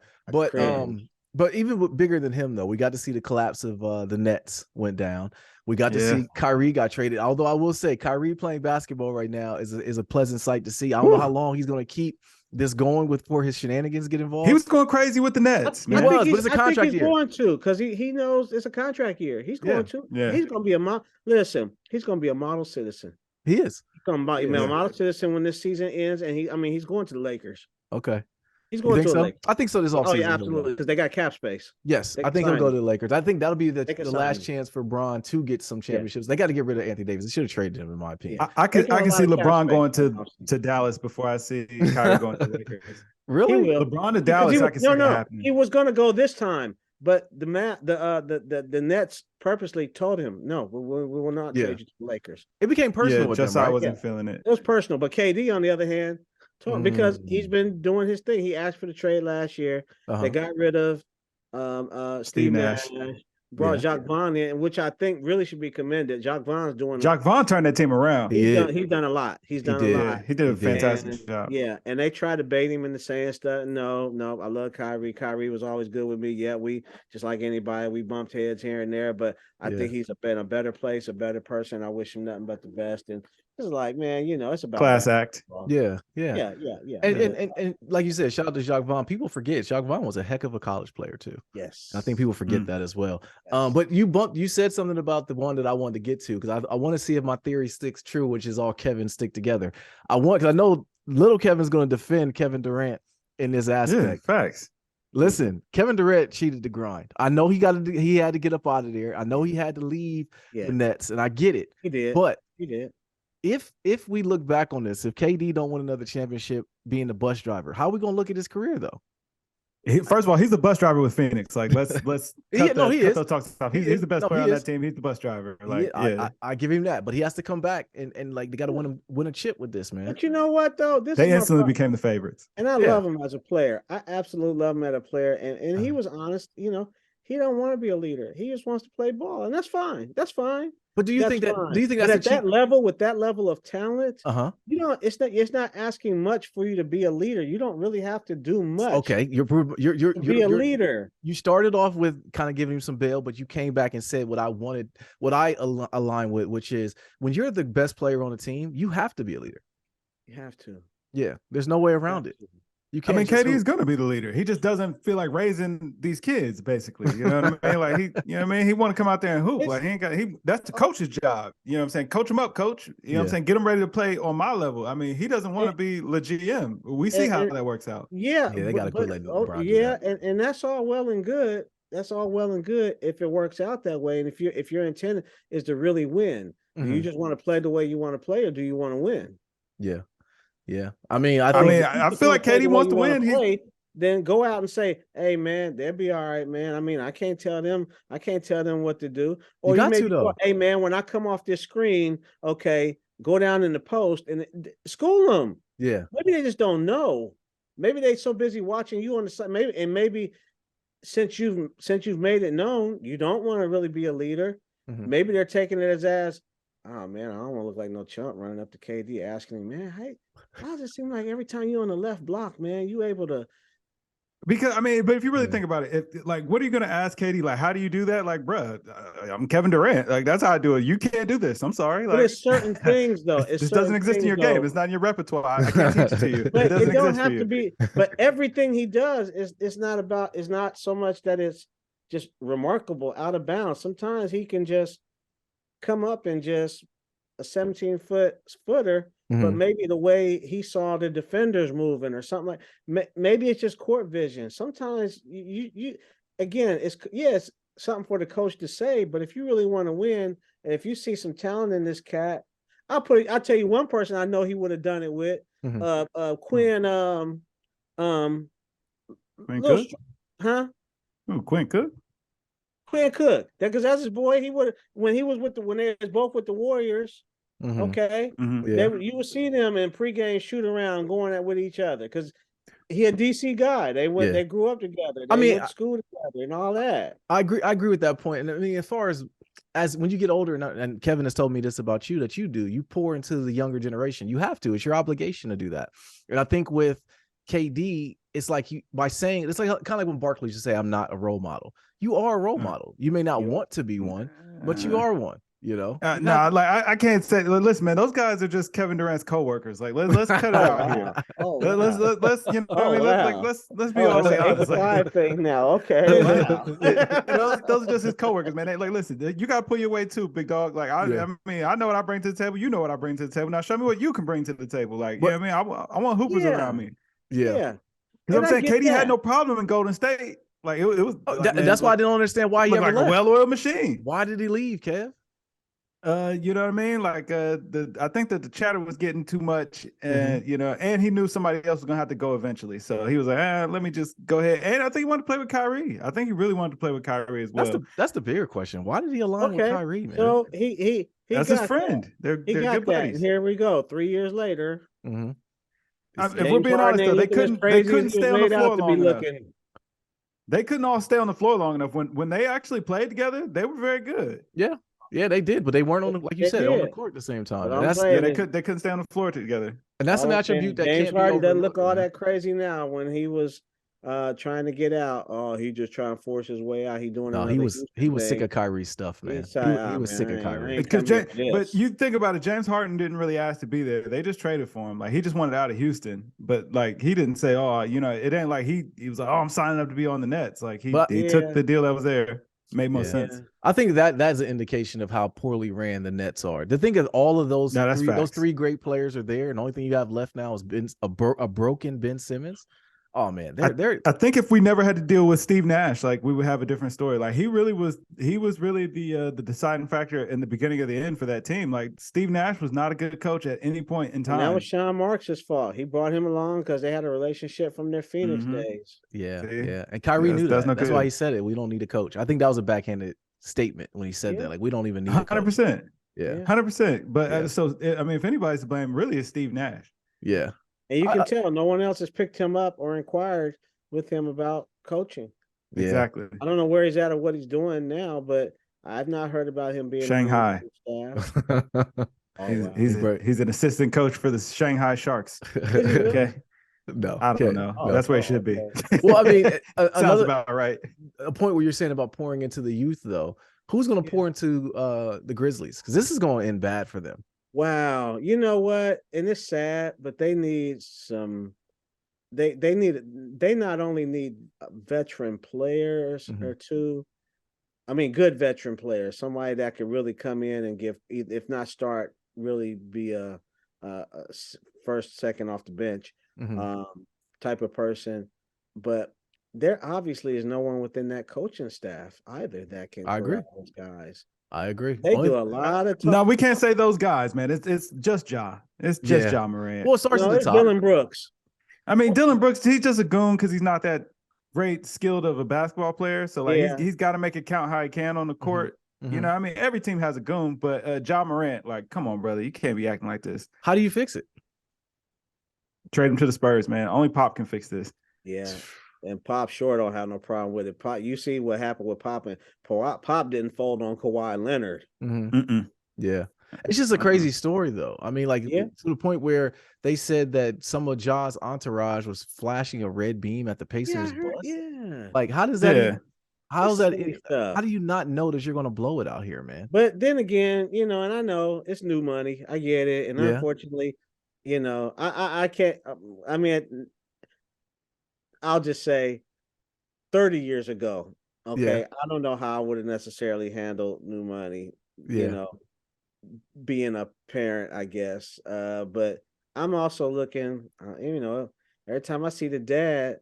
But even bigger than him though, we got to see the collapse of the Nets went down. We got to see Kyrie got traded. Although I will say Kyrie playing basketball right now is a pleasant sight to see. I don't know how long he's going to keep this going before his shenanigans get involved. He was going crazy with the Nets. But it's a contract year. He's going to because he knows it's a contract year. He's going to. Yeah. He's going to be he's going to be a model citizen. He is. He's going to be a model citizen when this season ends, and he's going to the Lakers. Okay. He's going to the Lakers. I think so this offseason. Oh, yeah, absolutely, because they got cap space. Yes, I think he'll go to the Lakers. I think that'll be the last chance for Bron to get some championships. They got to get rid of Anthony Davis. They should have traded him, in my opinion. I can see LeBron going to Dallas before I see Kyrie going to the Lakers. Really? LeBron to Dallas, I can see it happening. He was going to go this time, but the Nets purposely told him, no, we will not trade you to the Lakers. It became personal with just them, right? I wasn't feeling it. It was personal, but KD, on the other hand, because he's been doing his thing. He asked for the trade last year. They got rid of Steve Nash. Brought Jacques Vaughn in, which I think really should be commended. Jacques Vaughn turned that team around. He's done a lot. He's done a lot. He did a fantastic job. Yeah, and they tried to bait him into saying stuff. No, I love Kyrie. Kyrie was always good with me. Yeah, we just like anybody. We bumped heads here and there, but I think he's been a better place, a better person. I wish him nothing but the best. And it's like, man, it's about class act. Yeah. And like you said, shout out to Jacques Vaughn. People forget Jacques Vaughn was a heck of a college player too. Yes, I think people forget that as well. Yes. But you said something about the one that I wanted to get to because I want to see if my theory sticks true, which is all Kevin stick together. Because I know little Kevin's going to defend Kevin Durant in this aspect. Yeah, facts. Listen, Kevin Durant cheated the grind. I know he had to get up out of there. I know he had to leave the Nets, and I get it. He did. But he did. If we look back on this, if KD don't win another championship being the bus driver, how are we gonna look at his career though? First of all, he's the bus driver with Phoenix. Like let's cut those talks off. He's the best player on that team. He's the bus driver. Like I give him that, but he has to come back and like they got to win a chip with this, man. But you know what though? They instantly became the favorites, and I love him as a player. I absolutely love him as a player, and he was honest. He don't want to be a leader. He just wants to play ball, and that's fine. That's fine. But do you think that's at that level, with that level of talent? It's not asking much for you to be a leader. You don't really have to do much. Okay, you're a leader. You started off with kind of giving him some bail, but you came back and said what I wanted, what I align with, which is when you're the best player on the team, you have to be a leader. You have to. Yeah, there's no way around it. You can't. I mean, KD is going to be the leader. He just doesn't feel like raising these kids, basically. You know what I mean? Like he want to come out there and hoop. Like that's the coach's job. You know what I'm saying? Coach him up, coach. You know what I'm saying? Get him ready to play on my level. I mean, he doesn't want to be the GM. We see how that works out. Yeah, they got to quit letting LeBron do that. and that's all well and good. That's all well and good if it works out that way. And if your intent is to really win, do you just want to play the way you want to play, or do you want to win? Yeah. Yeah, I mean, I feel like KD wants to win. Then go out and say, "Hey, man, they'll be all right, man." I mean, I can't tell them what to do. Or you got to though. Hey, man, when I come off this screen, okay, go down in the post and school them. Yeah. Maybe they just don't know. Maybe they're so busy watching you on the side. Maybe since you've made it known you don't want to really be a leader, maybe they're taking it as, oh man, I don't want to look like no chump running up to KD asking him, man, hey, how does it seem like every time you're on the left block, man, you able to? Because I mean, but if you really think about it, like, what are you going to ask Katie? Like, how do you do that? Like, bruh, I'm Kevin Durant. Like, that's how I do it. You can't do this. I'm sorry. Like, but it's certain things though. This doesn't exist in your game. It's not in your repertoire. I can't teach it to you. But it don't have to be. But everything he does is not so much that it's just remarkable out of bounds. Sometimes he can just come up and just a 17-footer. But maybe the way he saw the defenders moving or something like, maybe it's just court vision. Sometimes you again, it's something for the coach to say, but if you really want to win, and if you see some talent in this cat, I'll tell you one person I know he would have done it with, Quinn, Quinn Cook? Huh? Ooh, Quinn Cook? Quinn Cook. Because that's his boy. He would, when they was both with the Warriors. Okay, you would see them in pregame shoot around going at with each other because he a DC guy. They grew up together. They went to school together and all that. I agree with that point. And I mean, as far as when you get older, and Kevin has told me this about you, that you pour into the younger generation. You have to. It's your obligation to do that. And I think with KD, it's like by saying, it's like kind of like when Barkley used to say, "I'm not a role model." You are a role model. You may not want to be one, but you are one. You know, I can't say. Listen, man, those guys are just Kevin Durant's coworkers. Like, let's cut it out here. Let's let's be honest. Like, thing now, okay. Those are just his coworkers, man. Like, listen, you got to pull your weight too, big dog. Like, I mean, I know what I bring to the table. You know what I bring to the table. Now, show me what you can bring to the table. Like, you know what I mean, I want hoopers around me. Yeah. Because I'm saying, KD had no problem in Golden State. Like, it was. That's why I didn't understand why he ever left. Like a well-oiled machine. Why did he leave, Kev? You know what I mean? Like, I think that the chatter was getting too much, and you know, and he knew somebody else was gonna have to go eventually. So he was like, let me just go ahead. And I think he wanted to play with Kyrie. I think he really wanted to play with Kyrie as well. That's the bigger question. Why did he align with Kyrie, man? So he that's his friend. They're good buddies. And here we go. 3 years later. If we're being honest, though, they couldn't stay on the floor long enough. They couldn't all stay on the floor long enough. When they actually played together, they were very good. Yeah, they did, but they weren't on the, like you said, on the court at the same time. They couldn't stay on the floor together. And that's an attribute that James can't be Harden doesn't look all that crazy now. When he was trying to get out, he just trying to force his way out. He was sick of Kyrie's stuff, man. He was sick of Kyrie. But you think about it, James Harden didn't really ask to be there. They just traded for him. Like, he just wanted out of Houston. But like, he didn't say, it ain't like he was like, I'm signing up to be on the Nets. Like, he took the deal that was there. Made more sense. I think that's an indication of how poorly ran the Nets are. To think of all of those three great players are there, and the only thing you have left now is a broken Ben Simmons. Oh man, I think if we never had to deal with Steve Nash, like, we would have a different story. Like, he was really the deciding factor in the beginning of the end for that team. Like, Steve Nash was not a good coach at any point in time. And that was Sean Marks' fault. He brought him along because they had a relationship from their Phoenix days. Yeah. And Kyrie knew that. That's why he said it. We don't need a coach. I think that was a backhanded statement when he said that. Like, we don't even need a coach. 100%. Yeah. 100%. But so I mean, if anybody's to blame, really, it's Steve Nash. Yeah. And you can tell no one else has picked him up or inquired with him about coaching. Yeah. Exactly. I don't know where he's at or what he's doing now, but I've not heard about him being Shanghai. He's an assistant coach for the Shanghai Sharks. Okay. No, I don't know. That's where it should be. Well, I mean, sounds about right. A point where you're saying about pouring into the youth, though, who's going to pour into the Grizzlies? Because this is going to end bad for them. Wow, you know what? And it's sad, but they need some. They not only need veteran players or two. I mean, good veteran players, somebody that could really come in and give, if not start, really be a first, second off the bench type of person. But there obviously is no one within that coaching staff either that can. I agree. Those guys. I agree. They do a lot of. No, we can't say those guys, man. It's just Ja. It's just Ja Morant. Well, it starts at the top. Dylan Brooks. I mean, Dylan Brooks, he's just a goon because he's not that great skilled of a basketball player. So like he's got to make it count how he can on the court. You know, I mean, every team has a goon, but Ja Morant, like, come on, brother, you can't be acting like this. How do you fix it? Trade him to the Spurs, man. Only Pop can fix this. Yeah. And Pop sure don't have no problem with it. Pop, you see what happened with Pop, and Pop didn't fold on Kawhi Leonard. Yeah. It's just a crazy story, though. I mean, like, to the point where they said that some of Ja's entourage was flashing a red beam at the Pacers bus. Like, how does that even, how do you not know that you're going to blow it out here, man? But then again, you know, and I know it's new money. I get it. And unfortunately, you know, I can't, I mean, I'll just say 30 years ago, okay, I don't know how I would have necessarily handled new money, you know, being a parent, I guess. But I'm also looking, you know, every time I see the dad,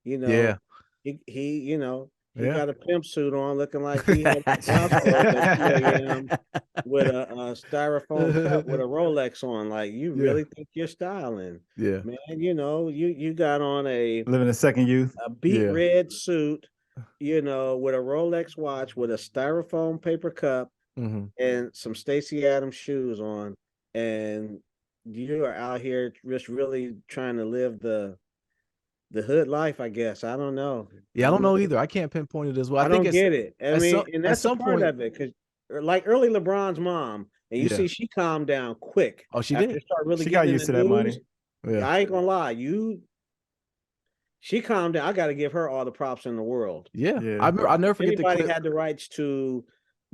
you know, he you know, he got a pimp suit on, looking like he had a house at 2 a.m. with a styrofoam cup with a Rolex on. Like, you really think you're styling? Man, you know, you got on living a second youth, a beet red suit, you know, with a Rolex watch, with a styrofoam paper cup, and some Stacey Adams shoes on, and you are out here just really trying to live the hood life, I guess. I don't know. I don't know either. I can't pinpoint it as well. I don't get it. I mean, and that's a part of it, because like early LeBron's mom, and you see she calmed down quick. Oh, she after did. Start really she got used to that money. I ain't gonna lie, she calmed down. I got to give her all the props in the world. I'll never forget the clip. Had the rights to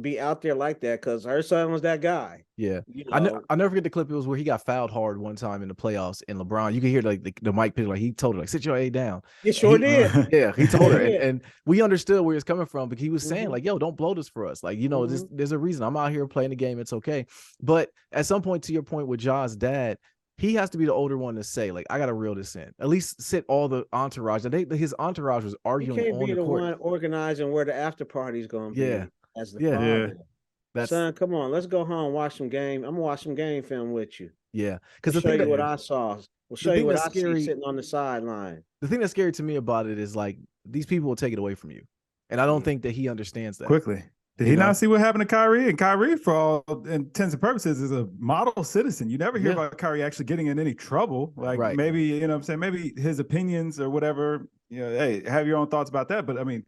be out there like that, because her son was that guy. You know? I'll never forget the clip. It was where he got fouled hard one time in the playoffs, and LeBron, you can hear like the mic pick, like he told her, like, sit your A down. He sure did. He told her, and we understood where he was coming from, but he was saying like, yo, don't blow this for us. Like, you know, there's a reason. I'm out here playing the game. It's okay. But at some point, to your point with Ja's dad, he has to be the older one to say, like, I got to reel this in. At least sit all the entourage. His entourage was arguing. He can't be the court. one organizing where the after party's going to be. As the father. Son, come on, let's go home, watch some game. I'm gonna watch some game film with you. Because I'll show you what I saw. We'll show you what I see sitting on the sideline. The thing that's scary to me about it is, like, these people will take it away from you, and I don't think that he understands that quickly. Did he not see what happened to Kyrie? And Kyrie, for all intents and purposes, is a model citizen. You never hear about Kyrie actually getting in any trouble. Like, maybe, you know what I'm saying, maybe his opinions or whatever, you know, hey, have your own thoughts about that. But I mean,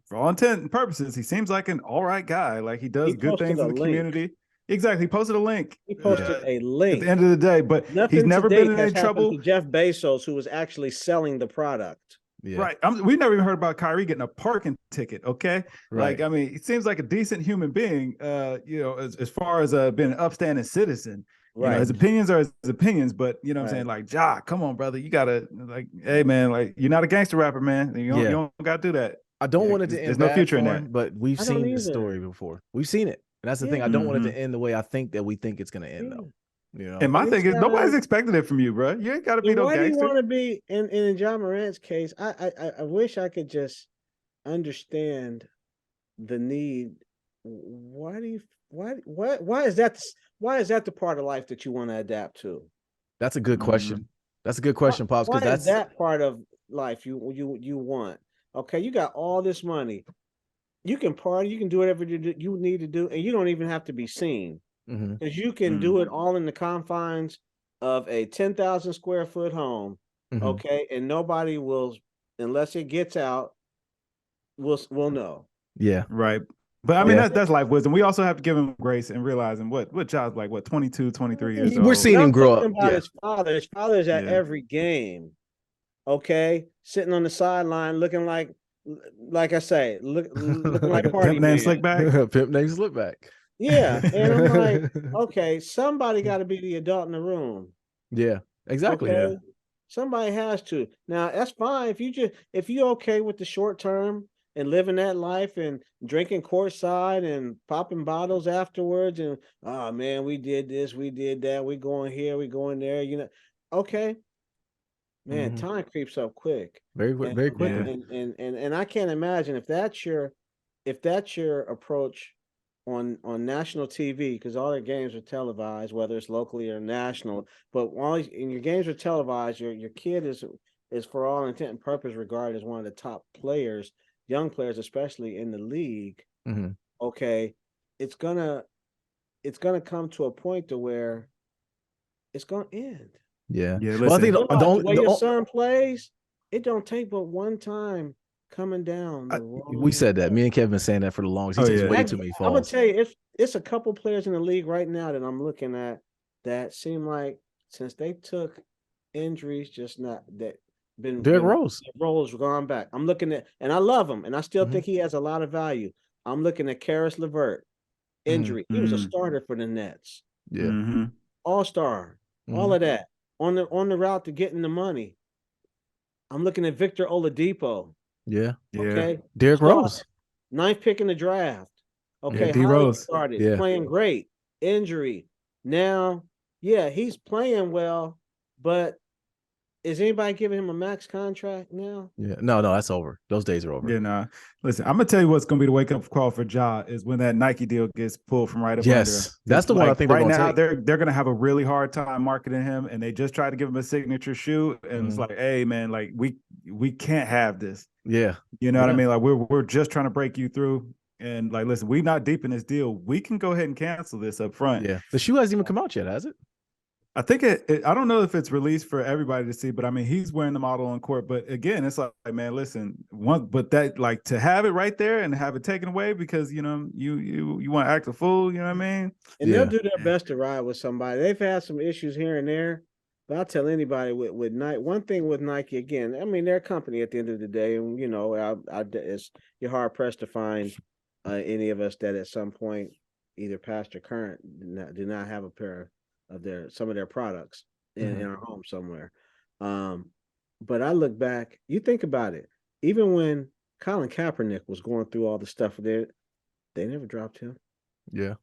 for all intent and purposes, he seems like an all right guy. Like, he does good things in the community. Exactly. He posted a link. He posted a link at the end of the day, but he's never been in any trouble. To Jeff Bezos, who was actually selling the product. Right. We never even heard about Kyrie getting a parking ticket. Okay. Like, I mean, he seems like a decent human being, you know, as far as being an upstanding citizen. You know, his opinions are his opinions, but you know what I'm saying? Like, Ja, come on, brother. You gotta, like, hey man, like, you're not a gangster rapper, man. You don't gotta do that. I don't want it to end. There's no future in that. But we've seen this story before. We've seen it. And that's the thing. I don't want it to end the way I think that we think it's gonna end, though. You know? And my thing is, nobody's expecting it from you, bro. You ain't gotta be no gangster. Why do you want to be in Ja Morant's case? I wish I could just understand the need. Why is that the part of life that you want to adapt to? That's a good question. That's a good question, Pops. Because that's that part of life you want. Okay, you got all this money. You can party, you can do whatever you need to do, and you don't even have to be seen. Because you can do it all in the confines of a 10,000 square foot home. Okay, and nobody will, unless it gets out, will know. Yeah, right. But I mean, that's life wisdom. We also have to give him grace and realizing what Ja's like, 22, 23 years old. We're seeing him grow up. His father. His father's at every game. Okay, sitting on the sideline, looking like I say, looking like a party Pimp named Slickback. Pimp named Slickback. Yeah, and I'm like, okay, somebody got to be the adult in the room. Yeah, exactly. Okay? Somebody has to. Now that's fine if you okay with the short term and living that life and drinking courtside and popping bottles afterwards and, oh man, we did this, we did that, we going here, we going there, you know. Okay. Man, time creeps up quick. Very quick, very quickly. And I can't imagine if that's your approach on national TV, because all their games are televised, whether it's locally or national. But while your games are televised, your kid is for all intent and purpose regarded as one of the top players, young players especially in the league. Okay, it's gonna come to a point to where it's gonna end. Yeah. Yeah, Well, I think listen. The way your son plays, it don't take but one time coming down the we wrong said that. way. Me and Kevin been saying that for the longest. He Oh, takes yeah. way too many I'm gonna falls. tell you, it's a couple players in the league right now that I'm looking at that seem like since they took injuries, just not that Derrick Rose. Rose gone back. I'm looking at, and I love him, and I still Mhm. think he has a lot of value. I'm looking at Karis LeVert injury. He was a starter for the Nets, Yeah. all-star, all of that on the route to getting the money. I'm looking at Victor Oladipo. Yeah. Okay, Derrick Rose. 9th pick in the draft. Okay, D highly Rose. regarded, Yeah. playing great. Injury. Now, yeah, he's playing well, but is anybody giving him a max contract now? Yeah. No, that's over. Those days are over. Yeah, nah. Listen, I'm gonna tell you what's gonna be the wake up call for Ja is when that Nike deal gets pulled from right up under him. Yes. That's the one I think right they're now gonna take. they're gonna have a really hard time marketing him, and they just tried to give him a signature shoe, and it's like, hey man, like we can't have this. Yeah. You know what I mean? Like we're just trying to break you through. And like, listen, we're not deep in this deal. We can go ahead and cancel this up front. Yeah. The shoe hasn't even come out yet, has it? I think I don't know if it's released for everybody to see, but I mean, he's wearing the model on court. But again, it's like, man, listen, but that like to have it right there and have it taken away because you know you want to act a fool, you know what I mean? And they'll do their best to ride with somebody. They've had some issues here and there, but I'll tell anybody with Nike. One thing with Nike, again, I mean, they're a company at the end of the day, and you know, you're hard pressed to find any of us that at some point, either past or current, do not have a pair of some of their products in our home somewhere. But I look back, you think about it, even when Colin Kaepernick was going through all the stuff there, they never dropped him. Yeah.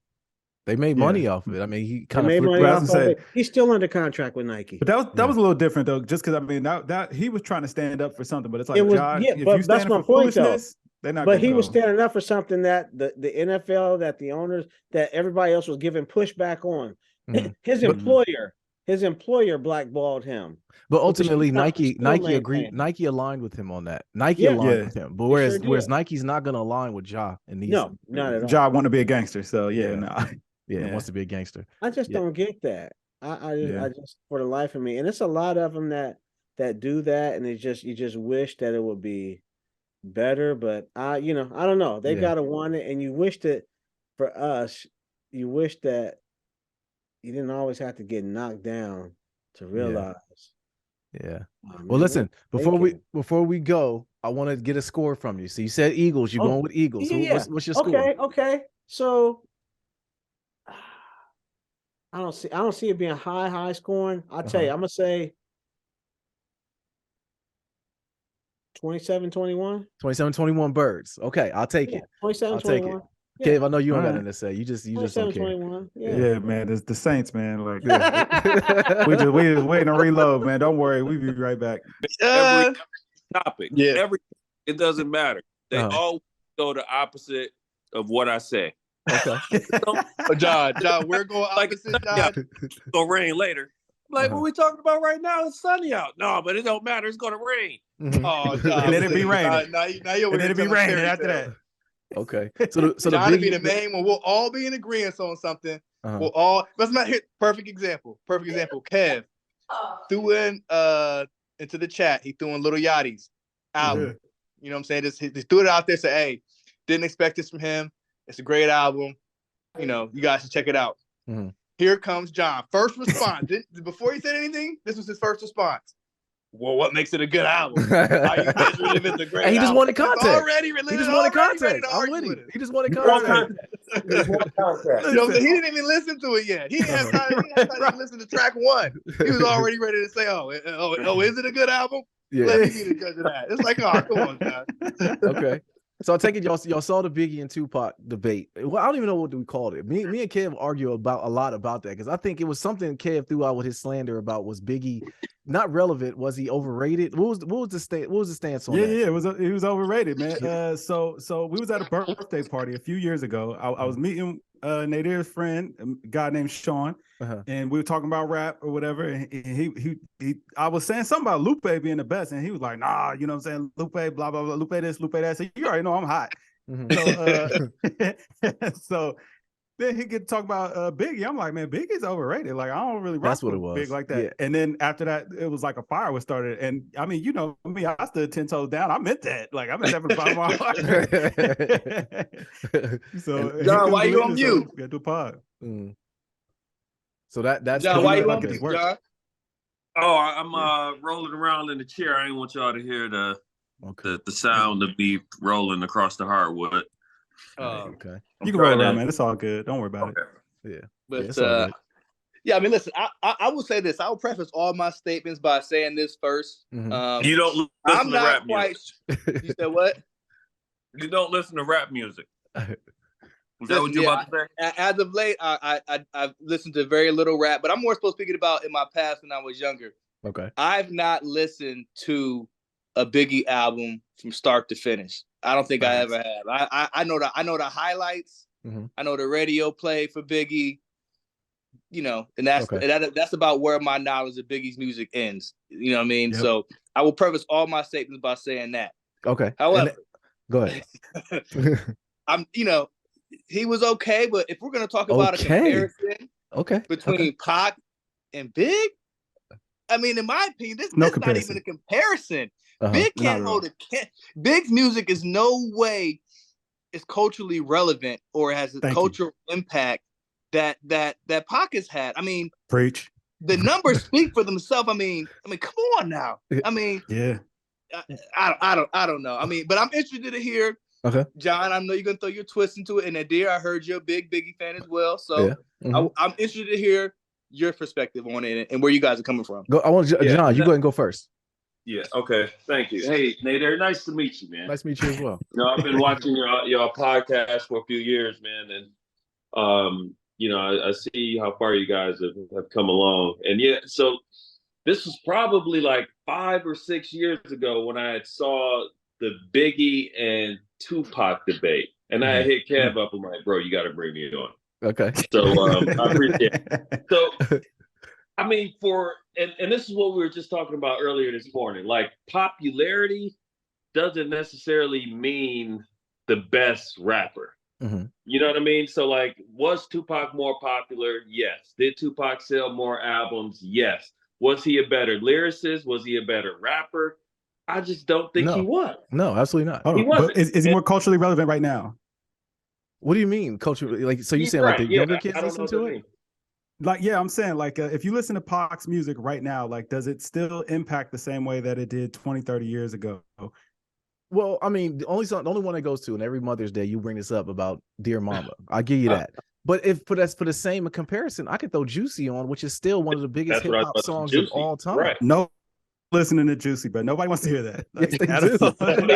They made money off of it. I mean, he kind of made money off of it. He's still under contract with Nike. But that was a little different though, just because I mean that he was trying to stand up for something, but it's like it was, if but you that's stand my for point though. foolishness, they're not. But he was standing up for something that the NFL, that the owners, that everybody else was giving pushback on. His employer blackballed him. But ultimately, Nike agreed. Nike aligned with him on that. Nike aligned with him. But whereas Nike's not going to align with Ja. And no, not at all. Ja want to be a gangster, so wants to be a gangster. I just don't get that. I just for the life of me, and it's a lot of them that do that, and you just wish that it would be better. But I don't know. They've got to want it, and you wish that for us, you wish that you didn't always have to get knocked down to realize. Yeah. Well, listen, before we go, I want to get a score from you. So you said Eagles. You're going with Eagles. Yeah. What's your score? Okay. So I don't see it being high scoring. I'll tell you, I'm gonna say 27-21. 27-21 Birds. Okay, I'll take it. 27-21. Gabe, I know you don't got nothing to say. You just don't care. 21. Yeah, man. It's the Saints, man. Like we just waiting to reload, man. Don't worry, we'll be right back. Every topic, it doesn't matter. They all go the opposite of what I say. Okay. John, we're going opposite. John. It's gonna rain later. Like what we talking about right now, it's sunny out. No, but it don't matter. It's gonna rain. Oh, John. And then it be raining. Now you're and then it be raining after that. Okay. So John be the main one. We'll all be in agreement on something. We'll all. Let's not hit perfect example. Kev threw in into the chat. He threw in Lil Yachty's album. You know what I'm saying? Just he threw it out there. Say, hey, didn't expect this from him. It's a great album. You know, you guys should check it out. Here comes John. First response. Before he said anything, this was his first response. Well, what makes it a good album? How you measure if it's a great album? He just wanted context. He just wanted context. I'm with him. He just wanted context. You know, he didn't even listen to it yet. He didn't have time to listen to track one. He was already ready to say, "Oh, is it a good album? Yeah. Let me be the judge of that." It's like, oh, come on, man. Okay. So I take it y'all saw the Biggie and Tupac debate. Well, I don't even know what we called it. Me and Kev argue about a lot about that because I think it was something Kev threw out with his slander about was Biggie not relevant. Was he overrated? What was the stance on that? Yeah, he was overrated, man. So we was at a birthday party a few years ago. I was meeting Nadir's friend, a guy named Sean, and we were talking about rap or whatever. And I was saying something about Lupe being the best, and he was like, "Nah, you know what I'm saying? Lupe, blah blah blah, Lupe this, Lupe that." So you already know I'm hot. So then he could talk about Biggie. I'm like, man, Biggie's overrated. Like, I don't really rock That's what it with was. Big like that. Yeah. And then after that, it was like a fire was started. And I mean, you know me, I stood 10 toes down. I meant that. Like, I meant that from the bottom of my heart. So, John, why you on mute? We got to do a pod. So that's John, why you on this mute, work. John? Oh, I'm rolling around in the chair. I didn't want y'all to hear the sound of me rolling across the hardwood. Okay. You can roll around, man. It's all good. Don't worry about it. Yeah. But yeah, I mean, listen, I will say this. I will preface all my statements by saying this first. You don't listen I'm to not rap quite. music. You said what? You don't listen to rap music. Is that Listen, what you're about to say? As of late, I've listened to very little rap, but I'm more supposed to speak about in my past when I was younger. Okay. I've not listened to a Biggie album from start to finish. I don't think I ever have. I know the highlights. I know the radio play for Biggie. You know, and that's about where my knowledge of Biggie's music ends. You know what I mean? Yep. So I will preface all my statements by saying that. Okay. However, go ahead. He was okay, but if we're gonna talk about a comparison between Pac and Big, I mean, in my opinion, this is not even a comparison. Big can't hold Big's music is no way is culturally relevant or has a cultural impact that Pac has had. I mean, preach. The numbers speak for themselves. I mean, come on now. I mean, I don't know. I mean, but I'm interested to hear. Okay, John, I know you're gonna throw your twist into it, and Nadir, I heard you're a big Biggie fan as well. So I'm interested to hear your perspective on it and where you guys are coming from. I want John. You go ahead and go first. Yeah. Okay. Thank you. Hey, Nadir, nice to meet you, man. Nice to meet you as well. I've been watching your podcast for a few years, man, and I see how far you guys have come along, and so this was probably like 5 or 6 years ago when I saw the Biggie and Tupac debate, and I hit Kev up. I'm like, bro, you got to bring me on. Okay. So I appreciate it. So, I mean, and this is what we were just talking about earlier this morning. Like, popularity doesn't necessarily mean the best rapper. You know what I mean? So, like, was Tupac more popular? Yes. Did Tupac sell more albums? Yes. Was he a better lyricist? Was he a better rapper? I just don't think he was. No, absolutely not. He wasn't. Is he more culturally relevant right now? What do you mean culturally? Like, so you saying like the younger kids listen to it? Like, yeah, I'm saying like if you listen to Pac's music right now, like, does it still impact the same way that it did 20, 30 years ago? Well, I mean, the only one that goes to, and every Mother's Day you bring this up about Dear Mama. I give you that. But if for the same comparison, I could throw Juicy on, which is still one of the biggest hip hop songs of all time. Right. No listening to Juicy, but nobody wants to hear that. Yes, they do. I mean,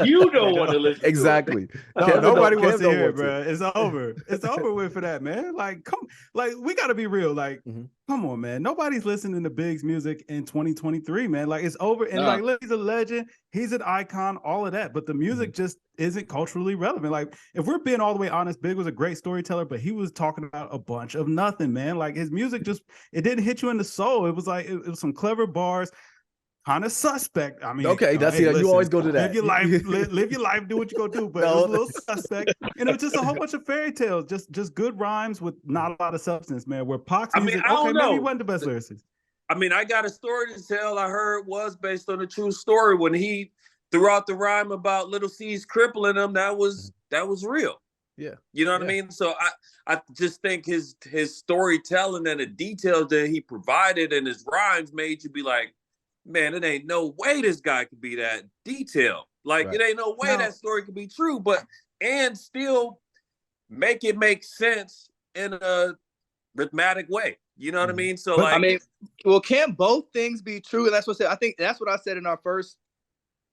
you don't want to listen. Exactly. No, nobody wants to hear it, bro. It's over. It's over with for that, man. Like, we got to be real. Like, come on, man. Nobody's listening to Big's music in 2023, man. Like, it's over. And like, look, he's a legend. He's an icon. All of that, but the music just isn't culturally relevant. Like, if we're being all the way honest, Big was a great storyteller, but he was talking about a bunch of nothing, man. Like, his music it didn't hit you in the soul. It was like it was some clever bars. Kind of suspect. I mean, okay, that's it. You always go to that. Live your life, live your life, do what you go do. But it was a little suspect, and it was just a whole bunch of fairy tales, just good rhymes with not a lot of substance, man. Where Pac's music, maybe he wasn't the best lyricist. I mean, I got a story to tell. I heard was based on a true story when he threw out the rhyme about Little C's crippling him. That was real. Yeah, you know what I mean. So I just think his storytelling and the details that he provided in his rhymes made you be like, man, it ain't no way this guy could be that detailed. Like, it ain't no way that story could be true, and still make it make sense in a rhythmic way. You know what I mean? So, like, I mean, well, can both things be true? And that's what I said. I think that's what I said in our first,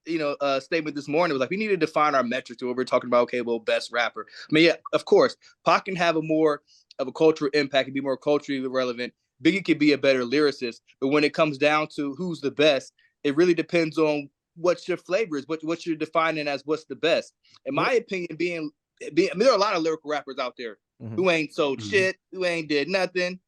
statement this morning. It was like, we need to define our metrics to what we're talking about. Okay, well, best rapper. I mean, yeah, of course, Pac can have more of a cultural impact and be more culturally relevant. Biggie could be a better lyricist, but when it comes down to who's the best, it really depends on what your flavor is, what you're defining as what's the best. In my opinion, I mean, there are a lot of lyrical rappers out there who ain't sold shit, who ain't did nothing.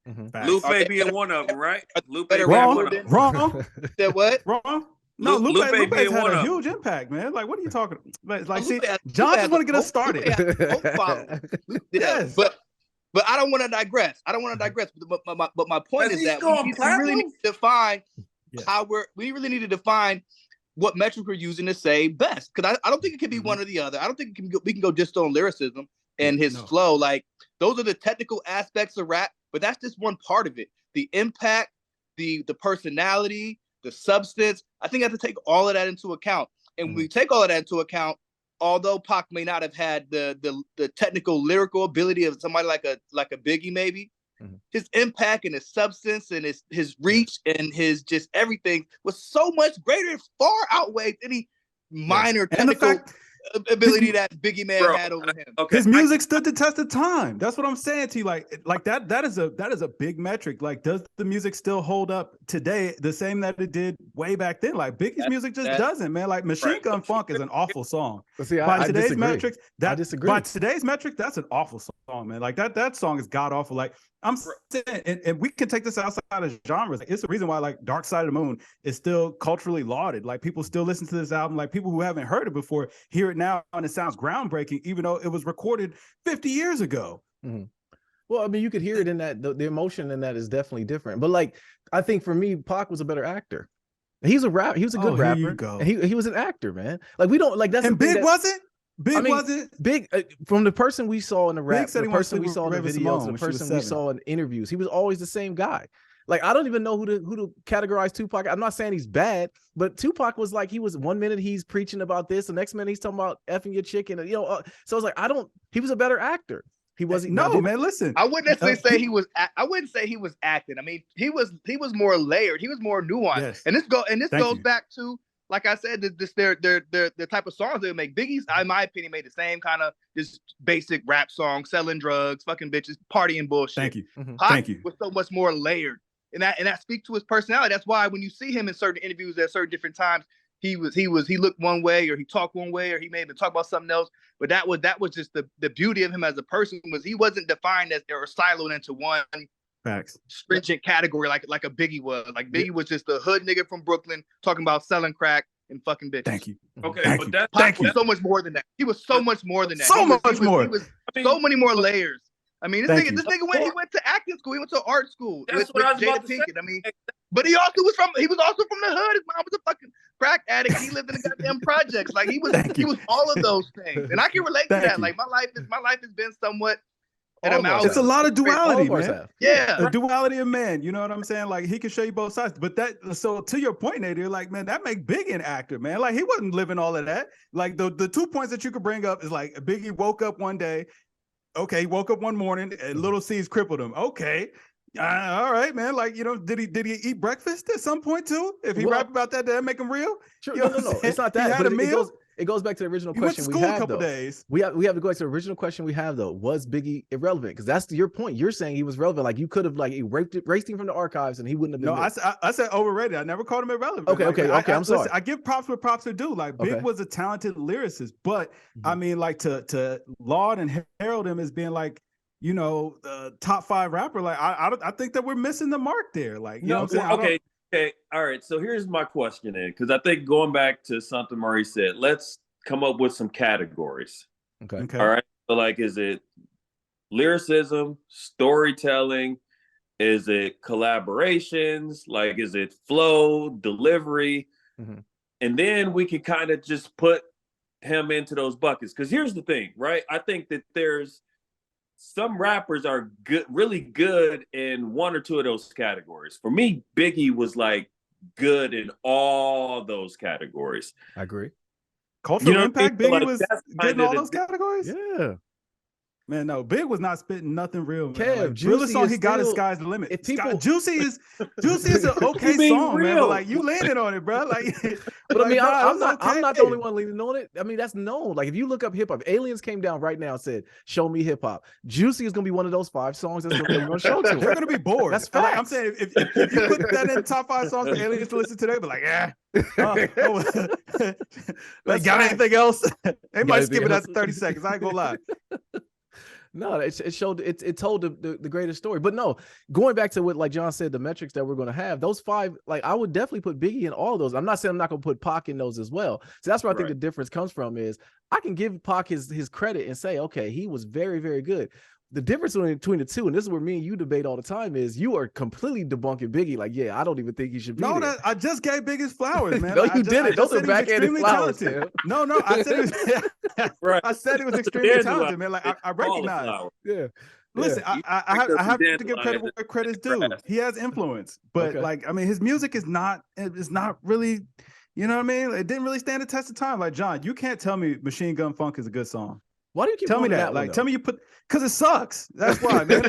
Lupe being one of them, right? Lupe wrong. Said what? Wrong. No, Lupe's had a huge impact, man. Like, what are you talking about? Like, see, John just want to get us started. Yes, but But I don't want to digress. But my point is that we really need to define we really need to define what metric we're using to say best. Because I don't think it can be one or the other. I don't think we can go just on lyricism and his flow. Like, those are the technical aspects of rap, but that's just one part of it. The impact, the personality, the substance. I think I have to take all of that into account. And when we take all of that into account, although Pac may not have had the technical lyrical ability of somebody like a Biggie, maybe, his impact and his substance and his reach and his just everything was so much greater and far outweighed any minor technical ability that Biggie Man had over him. His music stood the test of time. That's what I'm saying to you. Like that is a big metric. Like, does the music still hold up today the same that it did way back then? Like, Biggie's music just doesn't, man. Like, Machine Gun Funk is an awful song. See, by today's metrics, I disagree. By today's metric, that's an awful song, man. Like, that song is god awful. Like, I'm saying, and we can take this outside of genres. Like, it's the reason why, like, Dark Side of the Moon is still culturally lauded. Like, people still listen to this album. Like, people who haven't heard it before hear it now, and it sounds groundbreaking, even though it was recorded 50 years ago. Well, I mean, you could hear it in that. The emotion in that is definitely different. But, like, I think for me, Pac was a better actor. He's a rap. He was a good rapper. Here you go. And he was an actor, man. Like, we don't like that's. And Big wasn't. Big wasn't. Big from the person we saw in the rap, the person we saw in the Raven videos, Simone the person we saw in interviews. He was always the same guy. Like, I don't even know who to categorize Tupac. I'm not saying he's bad, but Tupac was like, he was 1 minute he's preaching about this, the next minute he's talking about effing your chicken. You know, so I was like, he was a better actor. He wasn't. No, man. Listen, I wouldn't necessarily say he was. I wouldn't say he was acting. I mean, he was more layered. He was more nuanced. Yes. And this goes back to, like I said, the type of songs they make. Biggie's, in my opinion, made the same kind of just basic rap song, selling drugs, fucking bitches, partying bullshit. Thank you. Thank you. Was so much more layered, and that speaks to his personality. That's why when you see him in certain interviews at certain different times, he looked one way, or he talked one way, or he may even talk about something else. But that was just the beauty of him as a person, was he wasn't defined as or siloed into one stringent category like a Biggie was. Like, Biggie was just a hood nigga from Brooklyn talking about selling crack and fucking bitches. Thank you. Okay, Thank but you. Pac was so much more than that. He was so much more than that. So much more. He was so many more layers. I mean, this nigga went to acting school. He went to art school with Jada Pinkett. I mean, but he also was from the hood. His mom was a fucking crack addict. He lived in the goddamn projects. Like, he was all of those things. And I can relate to that. Like, my life has been somewhat it's a lot of duality, man. Yeah, a duality of man. You know what I'm saying? Like, he can show you both sides. But so to your point, Nadir, like, man, that make Biggie an actor, man. Like, he wasn't living all of that. Like, the 2 points that you could bring up is, like, Biggie woke up one day. Okay, he woke up one morning and Little C's crippled him. Okay. All right, man. Like, you know, did he eat breakfast at some point too? If he rap about that, that make him real? Sure, you know no. It's not that. He had a meal. It goes back to the original he went question to school we have. A couple days. We have to go back to the original question we have though. Was Biggie irrelevant? Because that's your point. You're saying he was relevant. Like, you could have like erased him from the archives and he wouldn't have been. No, I said overrated. I never called him irrelevant. Okay. I'm sorry. Listen, I give props where props are due. Like, Big was a talented lyricist, but I mean, like, to laud and herald him as being like, you know, the top 5 rapper. Like, I think that we're missing the mark there. Like, you know what I'm saying? Okay. All right. So here's my question then, because I think going back to something Murray said, let's come up with some categories. Okay. All right. So, like, is it lyricism, storytelling? Is it collaborations? Like, is it flow, delivery? And then we can kind of just put him into those buckets. Because here's the thing, right? I think that there's some rappers are good, really good in one or two of those categories. For me, Biggie was like good in all those categories. I agree. Cultural impact, Biggie like was good in all those categories? Yeah. Man, no, Big was not spitting nothing real. Kev, like, realest song he got is Sky's the Limit. Juicy is an okay song, real, man. But like, you landed on it, bro. Like, but I mean, I'm not the only one leaning on it. I mean, that's known. Like, if you look up hip hop, Aliens came down right now and said, "Show me hip hop." Juicy is gonna be one of those 5 songs that's gonna be show to. They're gonna be bored. That's facts. I'm saying if you put that in top 5 songs for Aliens to listen to, they be like, like, got anything else? They might skip it after 30 seconds. I ain't gonna lie. No, it showed it told the greatest story. But no, going back to what like John said, the metrics that we're going to have, those 5, like, I would definitely put Biggie in all of those. I'm not saying I'm not going to put Pac in those as well. So that's where I think the difference comes from is I can give Pac his credit and say, okay, he was very, very good. the difference between the two, and this is where me and you debate all the time, is you are completely debunking Biggie. Like, yeah, I don't even think he should be there. No, I just gave Biggie's flowers, man. No, Like, you didn't. Those are said he was backhanded extremely flowers, talented. man. No, I said he was. Right. I said he was extremely talented, man. Like I recognize. Yeah. Listen, Yeah. I have to give credit Dandelion where credit's due. He has influence, but Okay. like, I mean, his music is not really, you know what I mean? It didn't really stand the test of time. Like, John, you can't tell me Machine Gun Funk is a good song. Why do you keep tell me that? Like, tell me because it sucks. That's why, man.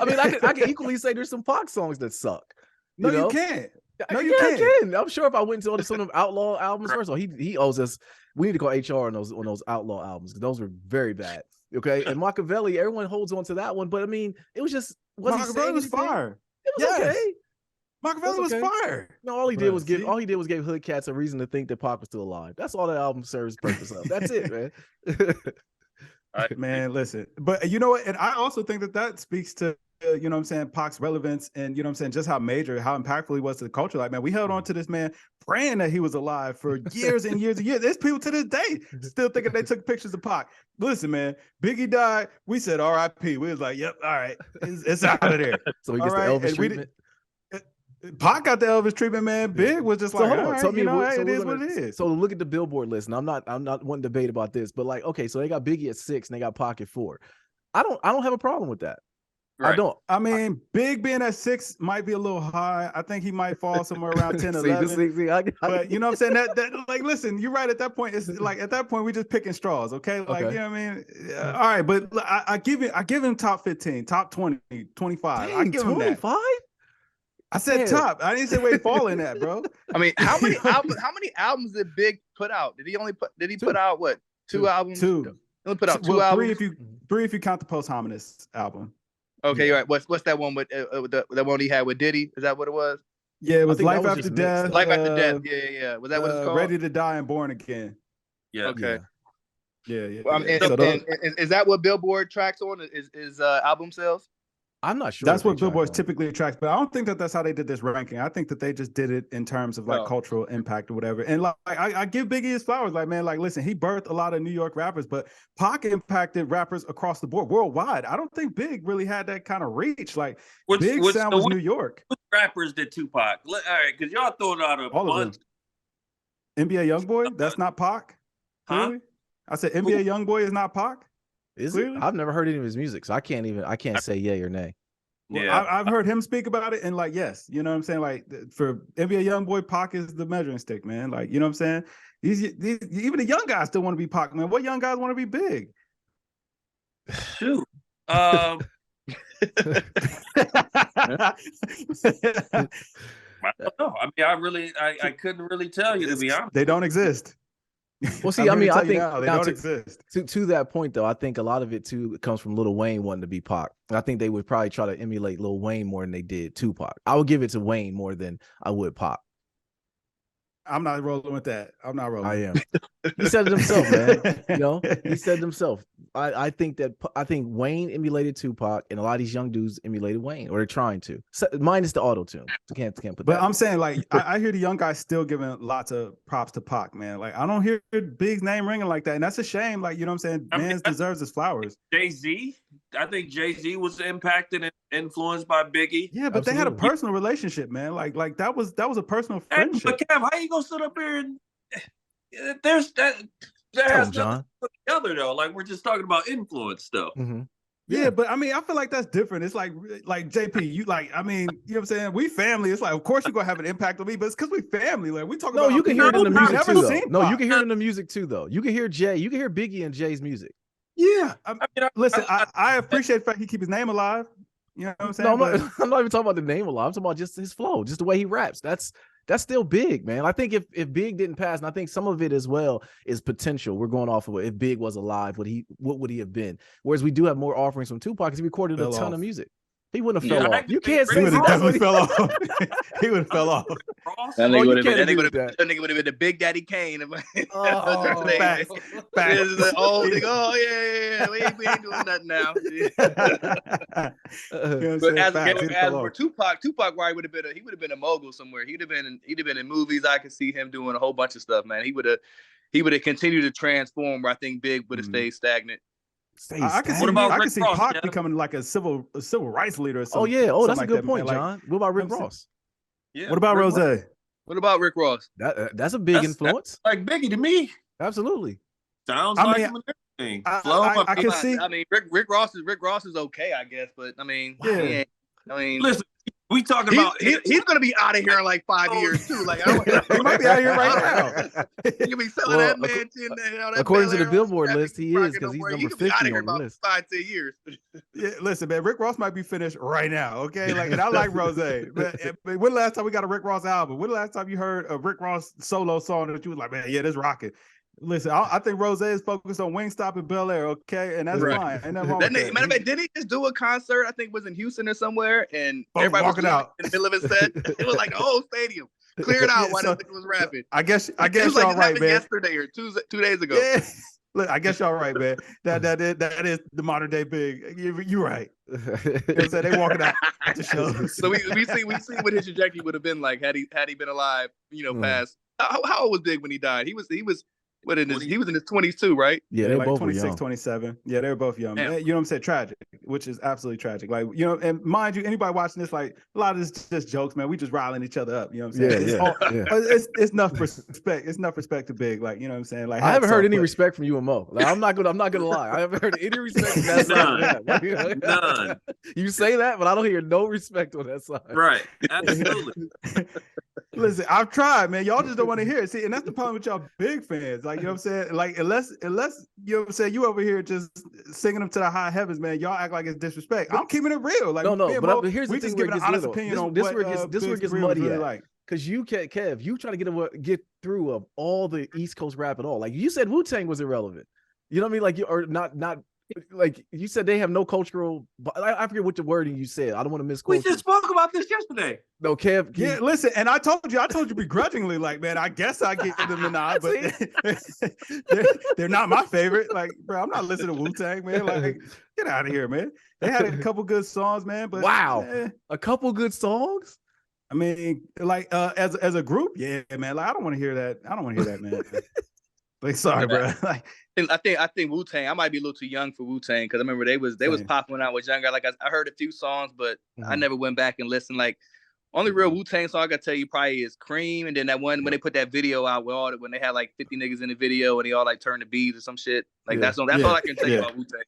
I mean, I can equally say there's some Pac songs that suck. No, you can't. No, you can't. I can. I'm sure if I went to some of them Outlaw albums, first of all, he owes us. We need to call HR on those Outlaw albums because those were very bad. Okay, and Machiavelli, everyone holds on to that one, but I mean, it was just Machiavelli was fire. It was okay. Machiavelli was fire. No, all he did was give Hood Cats a reason to think that Pac was still alive. That's all that album serves purpose of. That's it, man. Man, listen, but you know what? And I also think that speaks to, you know what I'm saying, Pac's relevance and, you know what I'm saying, just how impactful he was to the culture. Like, man, we held on to this man praying that he was alive for years and years and years. There's people to this day still thinking they took pictures of Pac. Listen, man, Biggie died. We said R.I.P. We was like, yep, all right, it's out of there. So he gets the Elvis treatment. Pac got the Elvis treatment, man. Big was just like, all right, it is what it is. So look at the Billboard list, and I'm not wanting to debate about this, but like, okay, so they got Biggie at 6 and they got Pac at 4. I don't have a problem with that. Right. I don't. I mean, Big being at 6 might be a little high. I think he might fall somewhere around 10, 11. But you know what I'm saying? That like, listen, you're right. At that point, it's like at that point we just picking straws, okay? Like, you know what I mean? All right, but I give him top 15, top 20, 25. Dang, I give him 25? I said top. I didn't say where he fall in that, bro. I mean, how many albums did Big put out? Did he put out what? Two albums? Two. He only put out two albums. Three if you count the Posthumous album. Okay, you're right. What's that one with the one he had with Diddy? Is that what it was? Yeah, it was Life After Death. Life After Death. Yeah. Was that what it's called? Ready to Die and Born Again. Yeah. Okay. Yeah. Well, is that what Billboard tracks on? Is album sales? I'm not sure. That's what Billboard typically attracts, but I don't think that's how they did this ranking. I think that they just did it in terms of like cultural impact or whatever. And like I give Biggie his flowers. Like, man, like, listen, he birthed a lot of New York rappers, but Pac impacted rappers across the board, worldwide. I don't think Big really had that kind of reach. Like, Big sound was New York. Which rappers did Tupac? All right, because y'all throwing out a bunch. NBA YoungBoy, that's not Pac. Clearly, I said NBA YoungBoy is not Pac. Is it? I've never heard any of his music, so I can't say yay or nay. Well, yeah, I've heard him speak about it, and like, yes, you know what I'm saying. Like, for NBA YoungBoy, Pac is the measuring stick, man. Like, you know what I'm saying. These even the young guys still want to be Pac, man. What young guys want to be Big? Shoot. I don't know. I mean, I couldn't really tell you, to be honest. They don't exist. Well, see, I mean, I think they don't exist. To that point, though, I think a lot of it too comes from Lil Wayne wanting to be Pac. I think they would probably try to emulate Lil Wayne more than they did Tupac. I would give it to Wayne more than I would Pac. I'm not rolling with that. I'm not rolling. I am. He said it himself, man. You know, he said it himself. I think Wayne emulated Tupac, and a lot of these young dudes emulated Wayne, or they're trying to. So, minus the auto tune. Can't put. But I'm saying, like, I hear the young guys still giving lots of props to Pac, man. Like, I don't hear Big's name ringing like that, and that's a shame. Like, you know what I'm saying? Man deserves his flowers. Jay-Z. I think Jay-Z was impacted and influenced by Biggie. Yeah, but they had a personal relationship, man. Like that was a personal friendship. But Kev, how you gonna sit up here and there's that? There has nothing to the other though. Like, we're just talking about influence stuff. Mm-hmm. Yeah, but I mean, I feel like that's different. It's like JP, you like, I mean, you know what I'm saying? We family. It's like, of course you're gonna have an impact on me, but it's because we family. Like, we talk about. No, you can hear it in the music too, though. No, you can hear it in the music too, though. You can hear Biggie and Jay's music. Yeah, listen, I appreciate the fact he keep his name alive. You know what I'm saying? No, I'm not even talking about the name alive. I'm talking about just his flow, just the way he raps. That's still Big, man. I think if Big didn't pass, and I think some of it as well is potential. We're going off of if Big was alive, what would he have been? Whereas we do have more offerings from Tupac because he recorded a ton of music. He wouldn't have fell off. You can't say he would have definitely fell off. He would have fell off. That nigga would have been the Big Daddy Kane. Oh, facts. We ain't doing nothing now. But as for Tupac probably would have been a mogul somewhere. He'd have been in movies. I could see him doing a whole bunch of stuff, man. He would have continued to transform where I think Big would have stayed stagnant. I can see, What about I can Rick see Ross, Pac Kev? becoming like a civil rights leader or something. Oh yeah. Oh, that's a like good that, point, man. John. What about Rick I'm saying- Ross? Yeah. What about Rick Rose? Ross. What about Rick Ross? That's a big influence. Like Biggie to me. Absolutely. Sounds I like mean, him and everything. I can see. I mean, Rick Ross is okay, I guess, but I mean, Yeah. he ain't, I mean, listen, we talking about he's gonna be out of here in like 5 years too. Like, He might be out here right now. He could be selling Well, that mansion. That according to the Bel Air, Billboard that list, big he is, rocket 'cause no he's more. number He could be out 50 of here on the about list. 5-10 years. Yeah, listen, man. Rick Ross might be finished right now. Okay, like, and I like Rose. But when the last time we got a Rick Ross album? When the last time you heard a Rick Ross solo song that you was like, man, yeah, this rocking? Listen, I think Rose is focused on Wingstop and Bel Air, okay, and that's fine. Ain't nothing wrong with that. Matter of fact, didn't he just do a concert? I think it was in Houston or somewhere, and Folks everybody was walking out in the middle of his set. It was like the whole stadium cleared out while so- that nigga was rapping. I guess It was y'all like it right, happened man. yesterday or 2 days ago. Yeah. Look, I guess y'all right, man. That is the modern day Big. You're right. You know what I'm saying? They walking out the show. So we see what his trajectory would have been like had he been alive, past. How old was Big when he died? He was what in his, he was in his 20s too, right? Yeah, they like both were 26, young. 27. Yeah, they were both young. Damn. You know what I'm saying? Tragic, which is absolutely tragic. Like, and mind you, anybody watching this, like, a lot of this is just jokes, man. We just riling each other up. You know what I'm saying? It's enough respect. It's enough respect to Big. Like, you know what I'm saying? Like, I haven't heard any but- respect from you and Mo. Like, I'm not gonna lie. I haven't heard any respect from that side. None. You say that, but I don't hear no respect on that side. Right. Absolutely. Listen, I've tried, man. Y'all just don't want to hear it. See, and that's the problem with y'all Big fans. Like, you know what I'm saying? Like, unless you know what I'm saying, you over here just singing them to the high heavens, man. Y'all act like it's disrespect. I'm keeping it real. Like, No, me and but Mo, here's the we thing just where it giving an gets honest little. opinion on This what where it Big's gets career was muddy really at. like. Because you can't, Kev, you trying to get through of all the East Coast rap at all. Like you said, Wu-Tang was irrelevant. You know what I mean? Like you or not like you said they have no cultural. I forget what the wording you said. I don't want to misquote. We just spoke about this yesterday. No, Kev. Yeah, listen, and I told you begrudgingly, like, man, I guess I give them the nod, but they're not my favorite. Like, bro, I'm not listening to Wu-Tang, man. Like, get out of here, man. They had a couple good songs, man, but wow, a couple good songs. I mean, like, as a group, yeah, man. Like, I don't want to hear that. I don't want to hear that, man. Like, sorry, bro. Like, I think Wu-Tang. I might be a little too young for Wu-Tang because I remember they was popping when I was younger. Like I heard a few songs, but I never went back and listened. Like only real Wu-Tang song I gotta tell you probably is Cream, and then that one when they put that video out with when they had like 50 niggas in the video and they all like turned the beats or some shit. Like that's all I can tell you about Wu-Tang.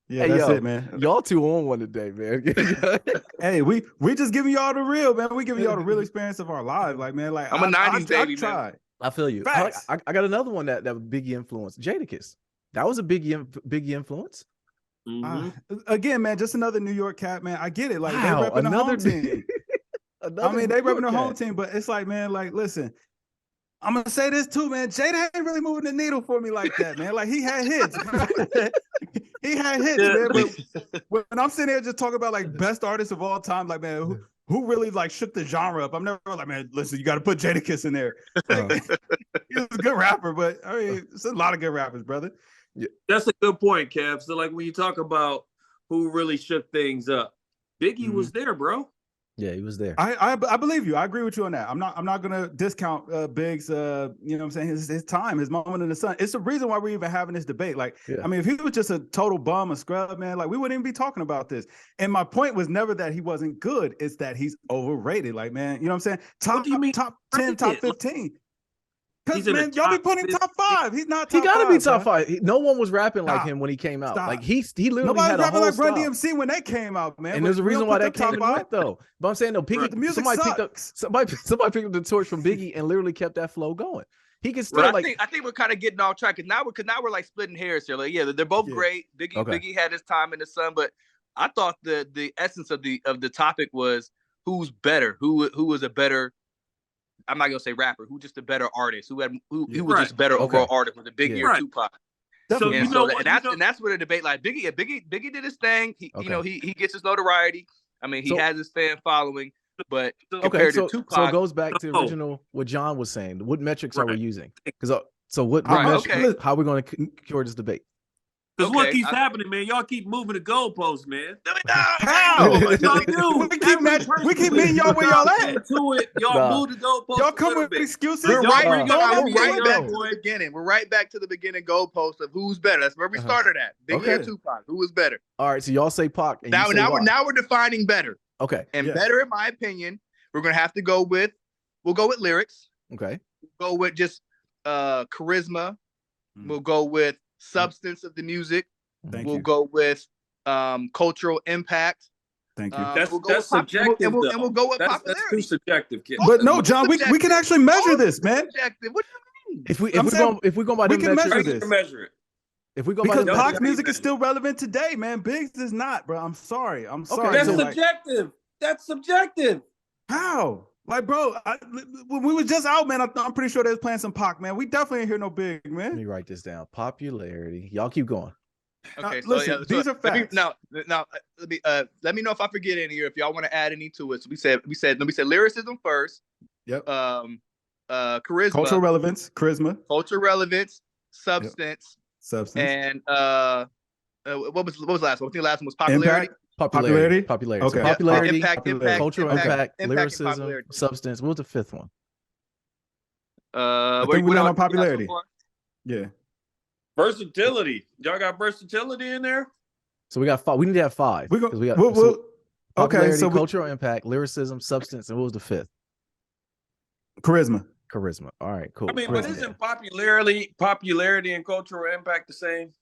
Yeah, hey, that's yo, it, man. Y'all two on one today, man. Hey, we just giving y'all the real, man. We giving y'all the real experience of our lives, like, man. Like, I'm a 90s baby, I tried. I feel you. I got another one that Biggie influenced. Jadakiss. That was a Biggie influence. Again, man, just another New York cat, man. I get it. Like, wow, they repping the home team. I mean, they repping the home cat. team, but it's like, man, like, listen, I'm gonna say this too, man. Jada ain't really moving the needle for me like that, man. Like, he had hits. He had hits, man. But when I'm sitting here just talking about like best artists of all time, like, man, who really like shook the genre up? I'm never like, man, listen, you got to put Jadakiss in there. Like, he was a good rapper, but I mean, it's a lot of good rappers, brother. Yeah. That's a good point, Kev. So like when you talk about who really shook things up, Biggie was there, bro. Yeah, he was there. I believe you. I agree with you on that. I'm not gonna discount Big's you know what I'm saying, his time, his moment in the sun. It's the reason why we're even having this debate. Like, I mean, if he was just a total bum, a scrub, man, like we wouldn't even be talking about this. And my point was never that he wasn't good, it's that he's overrated. Like, man, you know what I'm saying? Top 10, top 15. Because, man, y'all be putting him top 5. He's not top 5. He got to be top 5. No one was rapping like him when he came out. Like, he literally Nobody had a rapping whole like Run style. DMC when they came out, man. And there's a reason why that came and went, five. though. But I'm saying, no, The music somebody picked up the torch from Biggie and literally kept that flow going. He can still, but like... I think we're kind of getting off track because now we're like splitting hairs here. Like, yeah, they're both great. Biggie had his time in the sun, but I thought the essence of the topic was who's better, who was a better, I'm not gonna say rapper, who just a better artist, who was just a better overall artist, was a Biggie or Tupac. So and that's where the debate, like Biggie did his thing. He he gets his notoriety. I mean, he has his fan following, but compared to Tupac, so it goes back to original what John was saying. What metrics are we using? Because so what metrics, how are we going to cure this debate? Because what keeps happening, man? Y'all keep moving the goalposts, man. How? We keep meeting y'all where y'all at. Y'all move the goalposts. Y'all come with excuses. We're right back boy. to the beginning. We're right back to the beginning goalpost of who's better. That's where we started at. Biggie or Tupac. Who was better? All right, so y'all say Pac. And now we're defining better. Okay. And better, in my opinion, we're gonna have to go with. We'll go with lyrics. Okay. We'll go with just charisma. We'll go with substance of the music. We'll go with cultural impact. Thank you. That's subjective. And we'll go with popularity. That's too subjective, kid. But no, John, we can actually measure this, man. Subjective. What do you mean? If we go by we them can metrics, measure it. If we go because by Pac's music is still relevant today, man. Biggs is not, bro. I'm sorry. That's subjective. That's subjective. How? Like, bro, when we was just out, man, I'm pretty sure they was playing some Pac, man. We definitely ain't hear no Big, man. Let me write this down. Popularity. Y'all keep going. Okay, so listen, these are facts. Let me know if I forget any, or if y'all want to add any to it. So we said lyricism first. Yep. Charisma. Cultural relevance. Charisma. Cultural relevance. Substance. Yep. Substance. And what was the last one? I think the last one was popularity. Popularity. Okay. So popularity. Impact. Cultural impact. Lyricism. Popularity. Substance. What was the fifth one? I think we're on popularity. Yeah. Versatility. Y'all got versatility in there? So we got 5. We need to have 5. We got okay. So cultural impact, lyricism, substance, and what was the 5th? Charisma. All right, cool. I mean, but isn't popularity and cultural impact the same?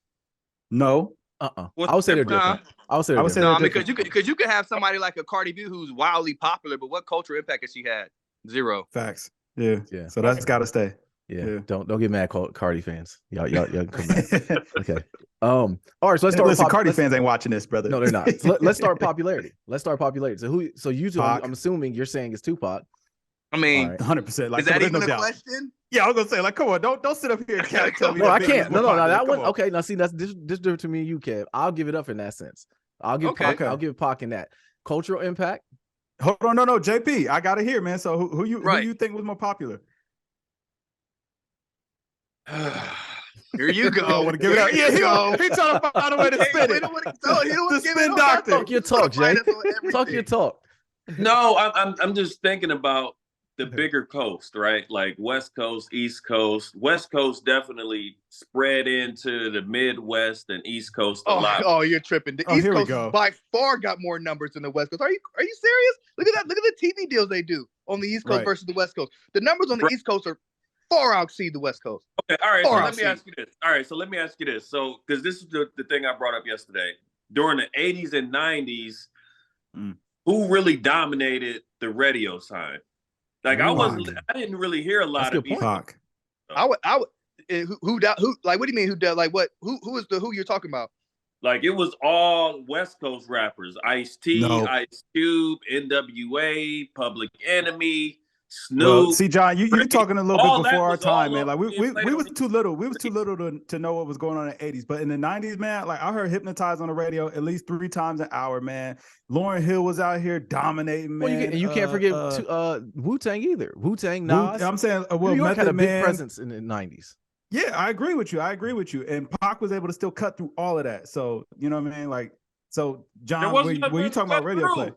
No. I would say they're different. I would say no, because you could have somebody like a Cardi B who's wildly popular, but what cultural impact has she had? 0. Facts. Yeah. So that's got to stay. Yeah. Don't get mad, Cardi fans. Y'all come back. Okay. All right. So let's start. Listen, Cardi fans ain't watching this, brother. No, they're not. So let's start popularity. So you two, I'm assuming you're saying it's Tupac. I mean, 100%. Like, is that even a question? Yeah, I was gonna say, like, come on, don't sit up here and tell me. No, I can't. No, that one. Okay, now see, that's this different to me and you, Kev. I'll give it up in that sense. I'll give Pac in that. Cultural impact. Hold on, no, JP, I gotta hear, man. So who you think was more popular? Here you go. I want to give it up. Yeah, he trying to find a way to spin it. The spin doctor. Talk your talk, Jay. Talk your talk. No, I'm just thinking about the bigger coast, right? Like West Coast, East Coast. West Coast definitely spread into the Midwest and East Coast a lot. Oh, you're tripping. The East Coast by far got more numbers than the West Coast. Are you serious? Look at that. Look at the TV deals they do on the East Coast versus the West Coast. The numbers on the East Coast are far exceed the West Coast. Okay, all right. So let me ask you this. So, because this is the thing I brought up yesterday. During the 80s and 90s, who really dominated the radio side? Like I didn't really hear a lot of Pac. I would who like what do you mean who you're talking about? Like it was all West Coast rappers. Ice-T, Ice Cube, NWA, Public Enemy, Snoop. Well, see, John, you're talking a little bit before our time, man. Like we was too little. We was too little to know what was going on in the 80s. But in the 90s, man, like I heard Hypnotize on the radio at least 3 times an hour, man. Lauryn Hill was out here dominating, man. And you can't forget Wu-Tang either. Wu-Tang, Nas. I'm saying, New York had a big presence in the 90s. Yeah, I agree with you. And Pac was able to still cut through all of that. So, you know what I mean? Like, so John, were you talking about radio play?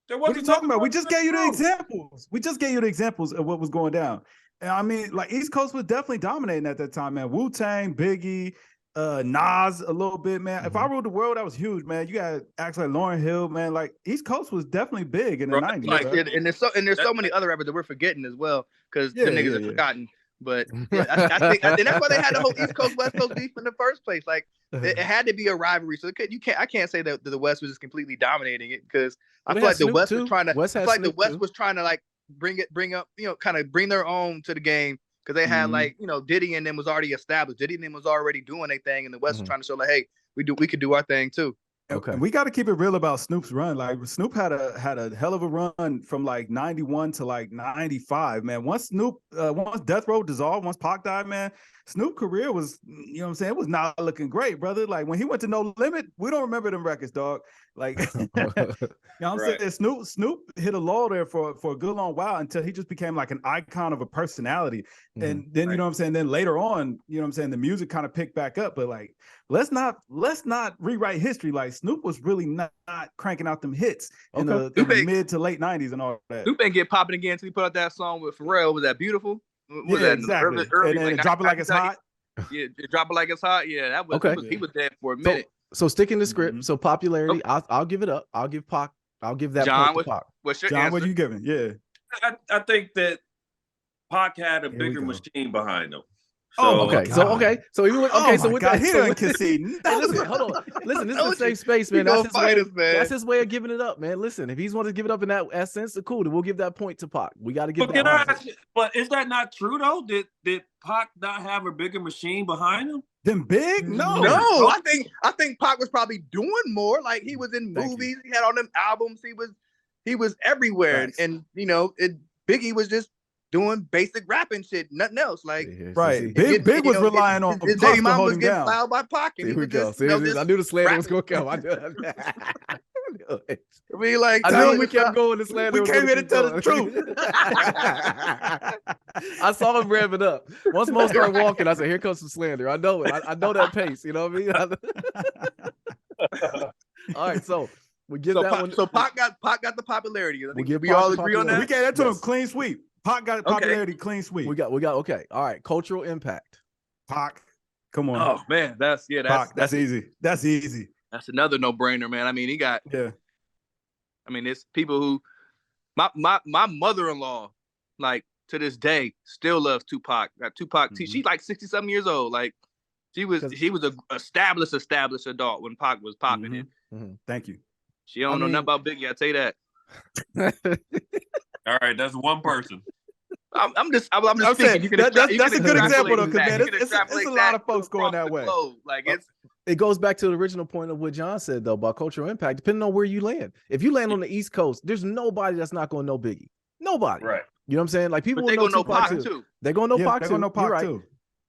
What are you talking about? We just gave you the examples. We just gave you the examples of what was going down. And I mean, like East Coast was definitely dominating at that time, man. Wu-Tang, Biggie, Nas a little bit, man. If I Ruled the World, that was huge, man. You got acts like Lauryn Hill, man. Like East Coast was definitely big in the 90s. Like, and there's so many other rappers that we're forgetting as well, because the niggas are forgotten. But I think that's why they had the whole East Coast West Coast beef in the first place. Like it had to be a rivalry. So I can't say that the West was just completely dominating it, because I feel like the West was trying to. I feel like the West was trying to like bring up, kind of bring their own to the game, because they had like Diddy and them was already established. Diddy and them was already doing their thing, and the West was trying to show like, hey, we could do our thing too. Okay. And we got to keep it real about Snoop's run. Like Snoop had a hell of a run from like 91 to like 95, man. Once Death Row dissolved, once Pac died, man, Snoop's career was, you know what I'm saying, it was not looking great, brother. Like when he went to No Limit, we don't remember them records, dog. Like, you know what I'm saying? Snoop hit a lull there for a good long while until he just became like an icon of a personality. And then, you know what I'm saying, then later on, you know what I'm saying, the music kind of picked back up. But like, let's not rewrite history. Like Snoop was really not cranking out them hits in the mid to late 90s and all that. Snoop ain't get popping again until he put out that song with Pharrell. Was that Beautiful? Was that exactly. Early, and then Drop It Like It's Hot. Yeah, Drop It Like It's Hot. Yeah, that was he was dead for a minute. So sticking to script. So popularity, I'll give it up. I'll give Pac. I'll give that John, point to Pac. What's your John, answer? what you giving? Yeah. I think that Pac had a bigger machine behind him. So, So even with, so with that, he didn't concede. Listen, hold on. Listen, this is a safe space, man. That's his way of giving it up, man. Listen, if he's want to give it up in that essence, cool. Then we'll give that point to Pac. We got to give that. But is that not true though? Did Pac not have a bigger machine behind him? Them big? No. I think Pac was probably doing more. Like he was in movies. He had on them albums. He was everywhere. Nice. And you know, Biggie was just doing basic rapping shit, nothing else. Like Big was relying on his baby mom was getting filed by Pac. Here we go. I knew the slander was gonna come. I knew it. I mean, like I knew we kept going. The slander. We came here to tell the truth. I saw him rev it up. Once Mo started walking, I said, "Here comes some slander." I know it. I know that pace. You know what I mean? All right, so we get that one. So Pac got the popularity. I think we all agree on that. We gave that to him clean sweep. Pac got popularity clean sweep. We got okay. All right, cultural impact. Pac, come on. Oh man, that's easy. That's easy. That's another no-brainer, man. I mean, he got I mean, it's people who my mother-in-law, like to this day, still loves Tupac. Tupac, she's like 60-something years old. Like she was a established adult when Pac was popping in. Thank you. She don't know nothing about Biggie, I'll tell you that. All right, that's one person. I'm just saying that's a good example though, because man, it's a lot of folks going that way. Like it goes back to the original point of what John said though about cultural impact. Depending on where you land, if you land on the East Coast, there's nobody that's not going to know Biggie. Nobody, right? You know what I'm saying? Like people will know Tupac too. They're going to know Pac too. They're going to know Pac too.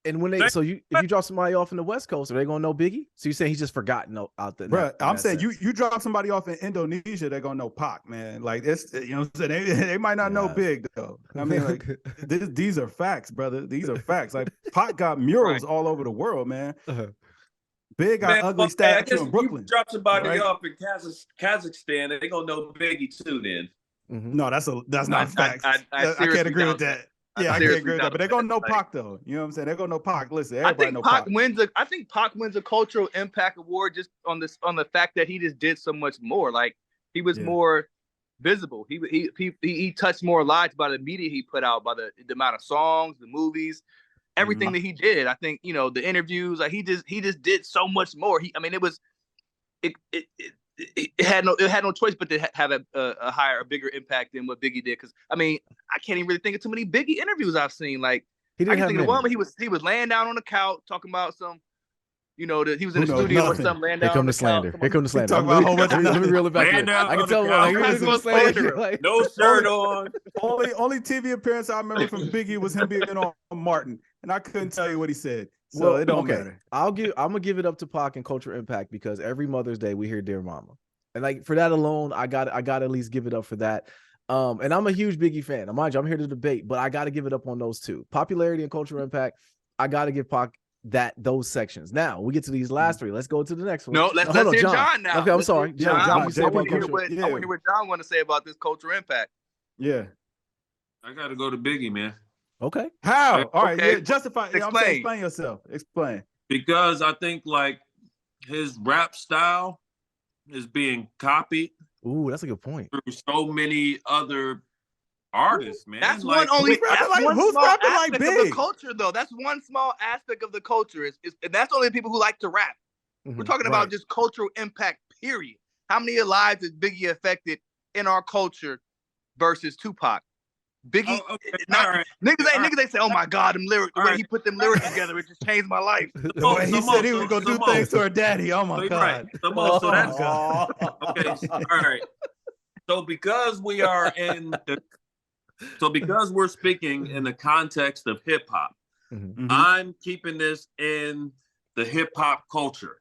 And when if you drop somebody off in the West Coast, are they gonna know Biggie? So you saying he's just forgotten out there? Bro, I'm saying you drop somebody off in Indonesia, they're gonna know Pac, man. Like it's, you know what I'm saying, they might not know Big though. I mean, like these are facts, brother. These are facts. Like Pac got murals all over the world, man. Big got ugly statue in Brooklyn. You drop somebody off in Kazakhstan, they're gonna know Biggie too. Then no, that's not facts. I can't agree with that. Yeah, I can't agree with that. But they're gonna know Pac though. You know what I'm saying? They're gonna know Pac. Listen, everybody know Pac. I think Pac wins a cultural impact award just on the fact that he just did so much more. Like he was more visible. He touched more lives by the media he put out, by the amount of songs, the movies, everything that he did. I think, you know, the interviews, like he just did so much more. It had no choice but to have a bigger impact than what Biggie did. Because I mean, I can't even really think of too many Biggie interviews I've seen. Like I can think of one where he was laying down on the couch talking about some, you know, that he was in the studio or something. Laying down. Here come the slander. Here come the slander. Let me reel it back. I can tell no shirt on. Only TV appearance I remember from Biggie was him being on Martin, and I couldn't tell you what he said. So it don't matter. I'm gonna give it up to Pac and cultural impact because every Mother's Day we hear "Dear Mama," and like for that alone, I got to at least give it up for that. And I'm a huge Biggie fan. Mind you, I'm here to debate, but I got to give it up on those two: popularity and cultural impact. I got to give Pac those sections. Now we get to these last three. Let's go to the next one. No, let's hear John now. Okay, I'm sorry, John. I want to hear what John want to say about this cultural impact. Yeah, I got to go to Biggie, man. Okay. How? All right. Yeah, justify. Explain yourself. Explain. Because I think like his rap style is being copied. Ooh, that's a good point. Through so many other artists, man. That's who's rapping like Big? Of the culture, though. That's one small aspect of the culture. And that's only the people who like to rap. We're talking about just cultural impact. Period. How many lives has Biggie affected in our culture versus Tupac? Biggie, Oh, okay. not All right. niggas ain't say, "Oh my God, them lyrics, the way he put them lyrics together, it just changed my life." The way he said he was gonna do things to her daddy. Oh my God. So that's God. okay. All right. So because we're speaking in the context of hip hop, I'm keeping this in the hip hop culture.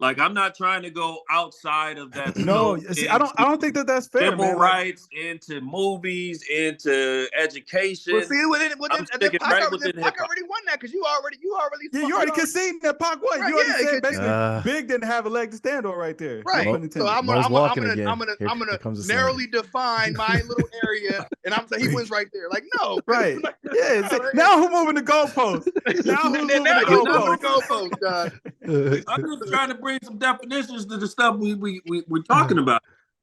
Like, I'm not trying to go outside of that. No, see, I don't think that's fair, civil man. rights, into movies, into education. Well, see, I'm sticking right within hip hop. already won that because you already conceded that Pac won. Right, You already yeah, said basically Big didn't have a leg to stand on right there. Right. No pun So I'm Mo's walking gonna again. I'm Here gonna comes the narrowly define my little area, and I'm saying he wins right there. Like, no, Right. Yeah. See, now who's moving the goalpost? Now who's moving the goalpost, God. I'm just trying to bring some definitions to the stuff we're talking about.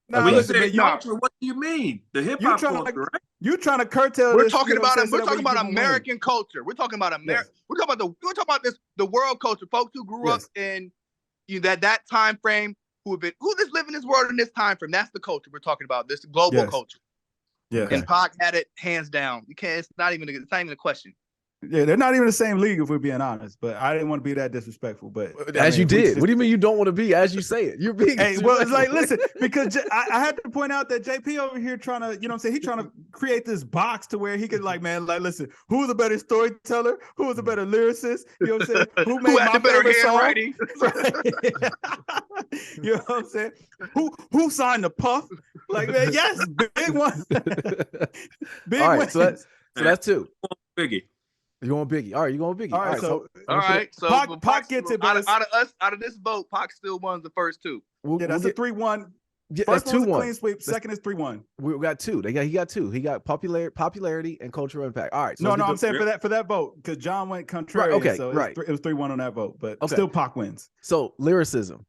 Now, when you listen, say man, culture, what do you mean? The hip hop culture, right? You trying to curtail We're this, talking you know about what I'm saying, we're talking about American culture. We're talking about Yes. We're talking about the world culture. Folks who grew up in that time frame, who just live in this world in this time frame. That's the culture we're talking about. This global culture. Yeah. And Pac had it hands down. You can't. It's not even a question. Yeah, they're not even the same league if we're being honest. But I didn't want to be that disrespectful. But as you did. What do you mean you don't want to be? As you say it, you're being. Hey, well, it's like, listen, because I had to point out that JP over here trying to, you know what I'm saying, he's trying to create this box to where he could listen, who's a better storyteller? Who's a better lyricist? You know what I'm saying? Who made my favorite song? You know what I'm saying? Who signed the Puff? Like, man, yes, big one. Big all right, wins. so that's two. Biggie. You want Biggie? All right, you want Biggie? All right, so Pac gets it. Out of this vote, Pac still won the first two. That's a 3-1. Yeah, First that's 2-1. Clean sweep. Second is 3-1. We got two. He got two. He got popularity and cultural impact. All right. So no, I'm saying for that vote because John went contrary. Right, okay, so it was 3-1 on that vote, but still Pac wins. So lyricism,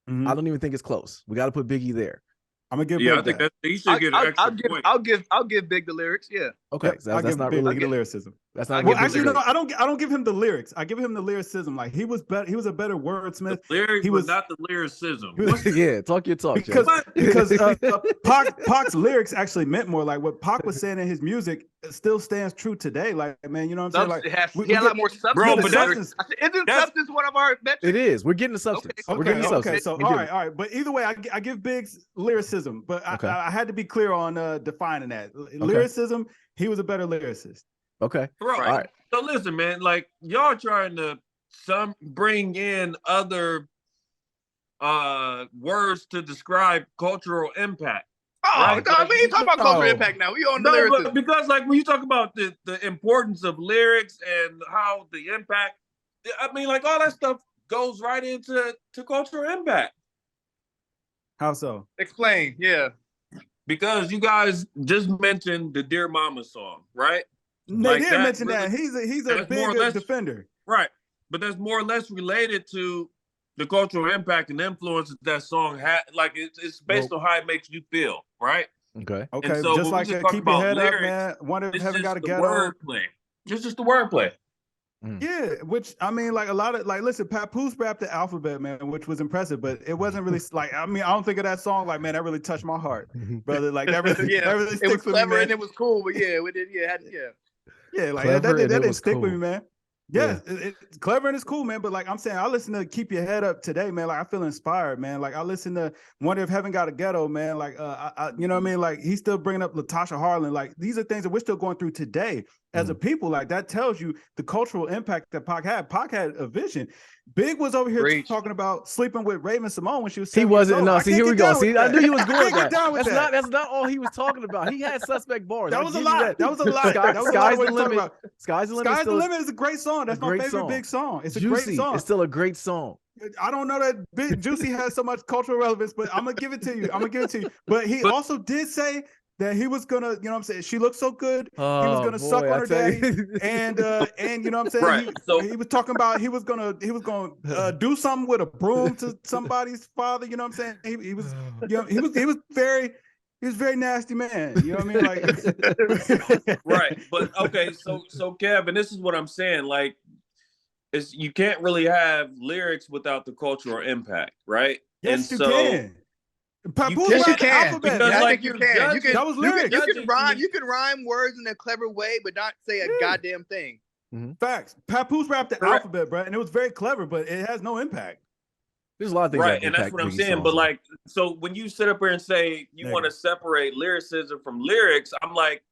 I don't even think it's close. We got to put Biggie there. I'm gonna give. Yeah, I think he should get an extra point. I'll give Big the lyrics. Yeah. Okay, so that's not really the lyricism. That's not. Well, actually, no, I don't give him the lyrics. I give him the lyricism. Like he was better. He was a better wordsmith. The lyrics, he was not the lyricism. Yeah, talk your talk. Because Pac's lyrics actually meant more. Like what Pac was saying in his music still stands true today. Like, man, you know what I'm saying? Like he had a lot more substance. Bro, but isn't substance one of our metrics? It is. We're getting the substance. Okay, We're getting the substance. So all right. But either way, I give Big's lyricism, but I had to be clear on defining that. Lyricism, he was a better lyricist. Okay. Right. All right. So listen, man, like y'all trying to bring in other words to describe cultural impact. Oh, right? No, we ain't talking about cultural impact now. We on the lyricism. But because like when you talk about the importance of lyrics and how the impact, I mean, like all that stuff goes right into cultural impact. How so? Explain. Yeah. Because you guys just mentioned the Dear Mama song, right? They did mention that. He's a big defender. Right. But that's more or less related to the cultural impact and influence that song had. Like it's based on how it makes you feel, right? Okay. And so just like keep your head up, man. Wonder if heaven got a ghetto. Wordplay. It's just the wordplay. Yeah, which I mean, like a lot of listen, Papoose rapped the alphabet, man, which was impressive, but it wasn't really like I don't think of that song like, man, that really touched my heart, brother. Like that really, that really sticks with me, man. And it was cool, but yeah, we did, yeah, like that didn't stick with me, man. Yeah, it's clever and it's cool, man. But like I'm saying, I listen to Keep Your Head Up today, man. Like I feel inspired, man. Like I listen to Wonder If Heaven Got a Ghetto, man. Like you know what I mean? Like he's still bringing up Latasha Harlan. Like these are things that we're still going through today as a people. Like that tells you the cultural impact that Pac had. Pac had a vision. Big was over here talking about sleeping with Raven Simone when she was 7 He wasn't. years old. No, see, here we go. See, I knew he was going with that. That's not all he was talking about. He had suspect bars. That was a lot. That was a lot. Sky's the limit. Sky's the limit. Sky's the limit is a great song. That's my favorite Big song. It's a great song. It's still a great song. I don't know that Big Juicy has so much cultural relevance, but I'm gonna give it to you. But he also did say that he was gonna, you know what I'm saying? She looked so good. He was gonna suck on her daddy. And you know what I'm saying? Right. He was talking about he was gonna do something with a broom to somebody's father. You know what I'm saying? He was very nasty man. You know what I mean? Like right. But okay, so Kev, and this is what I'm saying. Like, you can't really have lyrics without the cultural impact, right? Yes, and you can. Papoose Yes, you rapped the can. alphabet. Because, I like, think you you're can. You judging- can. That was You lyrics. can rhyme. You can rhyme words in a clever way, but not say a goddamn thing. Facts. Papoose rapped the Correct. alphabet, bro, and it was very clever, but it has no impact. There's a lot of things Right, that and that's impact what I'm Biggie's saying. songs, But though. like, so when you sit up here and say you want to separate lyricism from lyrics, I'm like,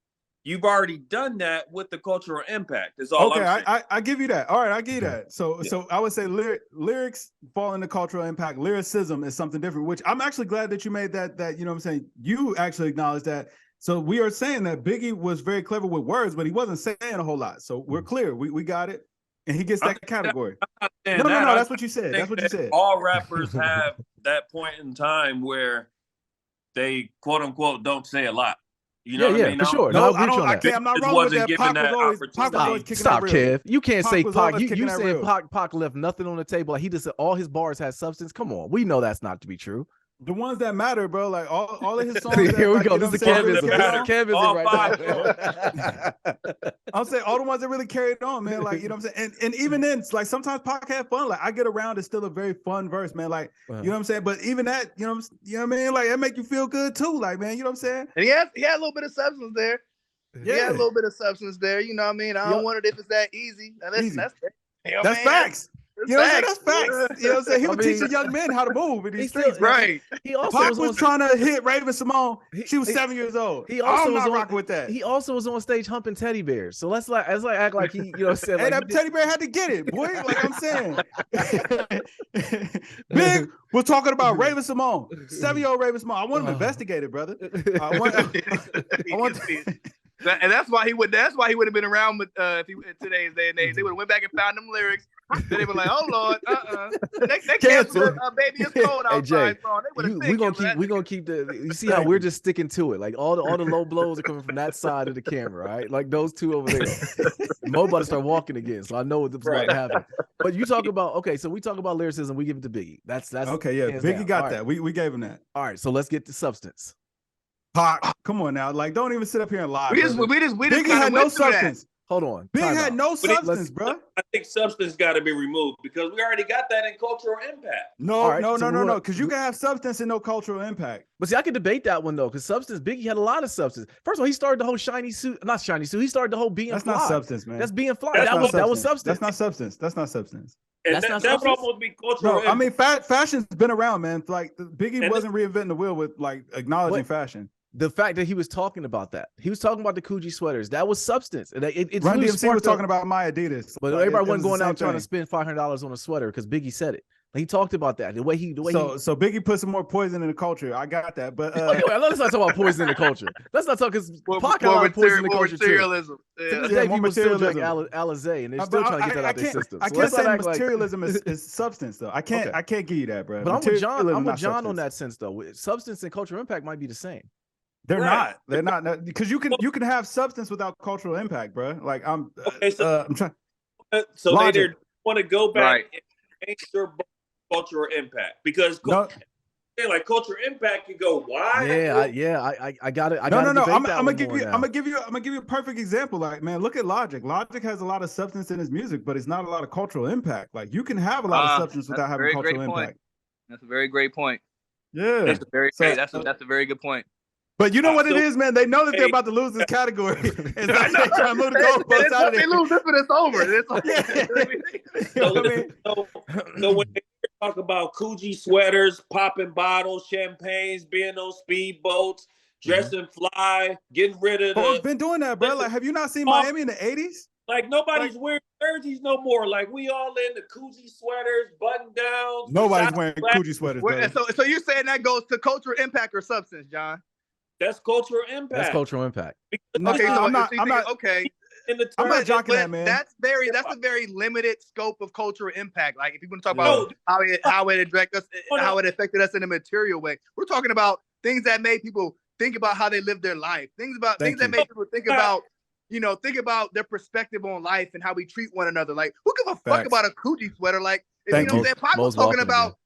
you've already done that with the cultural impact. Is all I'm saying. I give you that. All right, I give you that. So I would say lyrics fall into cultural impact. Lyricism is something different, which I'm actually glad that you made that, you know what I'm saying? You actually acknowledge that. So we are saying that Biggie was very clever with words, but he wasn't saying a whole lot. So we're clear. We got it. And he gets that category. No, that's what you said. That's what you said. All rappers have that point in time where they quote unquote don't say a lot. You know what I mean? for sure. No, I agree on that. I'm not wrong with that. Pac was always kicking Stop, that real. Kev. You can't Pac say was Pac. always You kicking that saying real. Pac left nothing on the table. Like he just said all his bars had substance. Come on, we know that's not to be true. The ones that matter, bro. Like all of his songs. Here we like, go. you know This is what I'm saying, Kevin's really carried on. right now. I'm saying all the ones that really carried on, man. Like, you know what I'm saying? And even then, it's like sometimes Pac had fun. Like I Get Around is still a very fun verse, man. Like, you know what I'm saying? But even that, you know what I mean? Like that make you feel good too. Like, man, you know what I'm saying? And he had a little bit of substance there. Yeah. He had a little bit of substance there. You know what I mean? I don't wonder if it's that easy. Now, listen, That's facts. You know what I'm saying? That's facts. You know what I'm saying? He was teaching young men how to move in these streets. Right. He also Pac was trying to hit Raven Simone. She was 7 years old. He also I'm was not on, rocking with that. He also was on stage humping teddy bears. So let's act like he, you know what I'm saying? Hey, Like that teddy bear had to get it, boy. Like I'm saying. Big was talking about Raven Simone, 7-year-old Raven Simone. I want him investigated, brother. I want and that's why he would. That's why he would have been around with if he in today's day and age. They would have went back and found them lyrics. Then they were like, "Oh Lord, they canceled "Baby It's Cold Outside" song." We're gonna keep the. You see how we're just sticking to it. Like all the low blows are coming from that side of the camera, right? Like those two over there. Mo about to start walking again, so I know what's about to happen. But you talk about so we talk about lyricism. We give it to Biggie. That's okay. Yeah, Biggie got that. We gave him that. All right, so let's get to substance. Pac, come on now. Like, don't even sit up here and lie. We just Biggie had no substance. Hold on. Big had no substance, bro. I think substance got to be removed because we already got that in cultural impact. No. Because you can have substance and no cultural impact. But see, I can debate that one though, because substance, Biggie had a lot of substance. First of all, he started the whole shiny suit, not shiny suit. He started the whole being That's fly. not substance, man. That's being fly. That was substance. That's not substance. That's not substance. And that's not that would substance? almost be cultural. No, I mean, fashion's been around, man. Like Biggie wasn't reinventing the wheel with like acknowledging fashion. The fact that he was talking about that, he was talking about the Coogee sweaters. That was substance. And it's Run really DMC was talking about my Adidas, but like, everybody wasn't going out trying to spend $500 on a sweater because Biggie said it. He talked about that. The way he. So Biggie put some more poison in the culture. I got that, but let's not talk about poison in the culture. Let's not talk because Pac had a lot of poison in the culture materialism. To this day, people still drink Alizé, and they're still trying to get that out of their system. I can't say materialism is substance though. I can't give you that, bro. But I'm with John on that sense though. Substance and cultural impact might be the same. They're not. They're not because you can have substance without cultural impact, bro. Like I'm trying. So they either want to go back and change their cultural impact because like cultural impact can go wide. I got it. No. I'm gonna give you a perfect example. Like, man, look at Logic. Logic has a lot of substance in his music, but it's not a lot of cultural impact. Like, you can have a lot of substance without having cultural impact. That's a very great point. Yeah, that's a very good point. But you know what it is, man? They know that they're about to lose this category. And so they try to move the goalposts out of there. They lose this one, it's over. So when they talk about Coogee sweaters, popping bottles, champagnes, being on speedboats, dressing fly, getting rid of the... been doing that, bro. Like, have you not seen Miami in the 80s? Like, nobody's wearing jerseys no more. Like, we all in the Coogee sweaters, button downs. Nobody's wearing Coogee sweaters, so you're saying that goes to cultural impact or substance, John? That's cultural impact. That's cultural impact. Okay, so I'm not okay. I'm not jocking that, man. That's a very limited scope of cultural impact. Like, if you want to talk about how it affected us in a material way, we're talking about things that made people think about how they live their life. Things that made people think about, think about their perspective on life and how we treat one another. Like, who give a fuck about a Coogee sweater? Like, you know what I'm saying? Pac was talking about.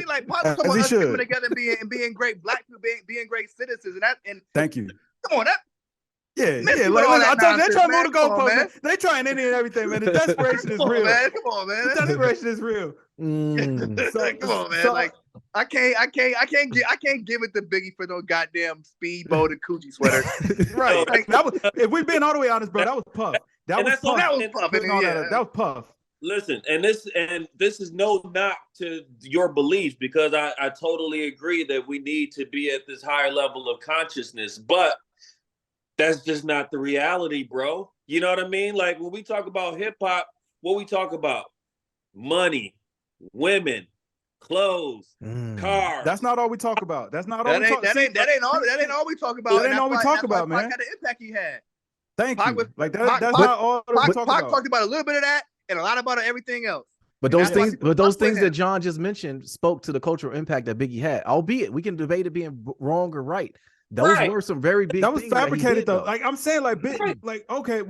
Like, Pac was talking about us coming together and being great black people, being great citizens, and thank you. Come on, Yeah. Like, I told you, they trying to move the goalposts, man. They trying any and everything, man. The desperation is real. Come on, man. The desperation is real. Come on, man. I can't give it to Biggie for no goddamn speedboat and coochie sweater. Right. Like, if we've been all the way honest, bro, that was Puff. That was Puff. That was Puff. Listen, and this is no knock to your beliefs, because I totally agree that we need to be at this higher level of consciousness, but that's just not the reality, bro. You know what I mean? Like when we talk about hip hop, what we talk about? Money, women, clothes, cars. That's not all we talk about. That's not all that ain't all we talk about. That ain't all we talk about, man. Pac had the impact he had. Thank you. Like that's not all we talk about. Pac talked about a little bit of that and a lot about everything else. But those things that John just mentioned spoke to the cultural impact that Biggie had. Albeit we can debate it being wrong or right. Those were some very big. That was fabricated though. Like I'm saying, like big, like okay,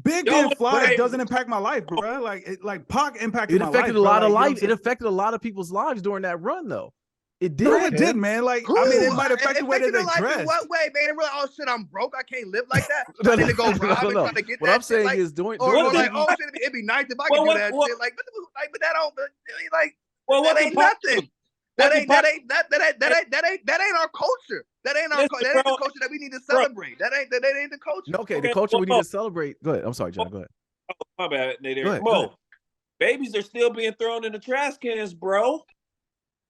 Big being fly doesn't impact my life, bro. Like Pac impacted my life. It affected a lot of life. It affected a lot of people's lives during that run, though. It did. No, it did, man. Like I mean, it might affect the way that they dress. In what way, man? Really, oh shit, I'm broke. I can't live like that. I need to go rob and try to get what that I'm saying shit, is doing. It'd be nice if I could do that shit. Like, but that don't. Like, that ain't nothing. That ain't our culture. That ain't the culture that we need to celebrate. That ain't the culture. Okay, the culture we need to celebrate. Go ahead. I'm sorry, John. Go ahead. Oh, my bad, Nate. Mo, babies are still being thrown in the trash cans, bro.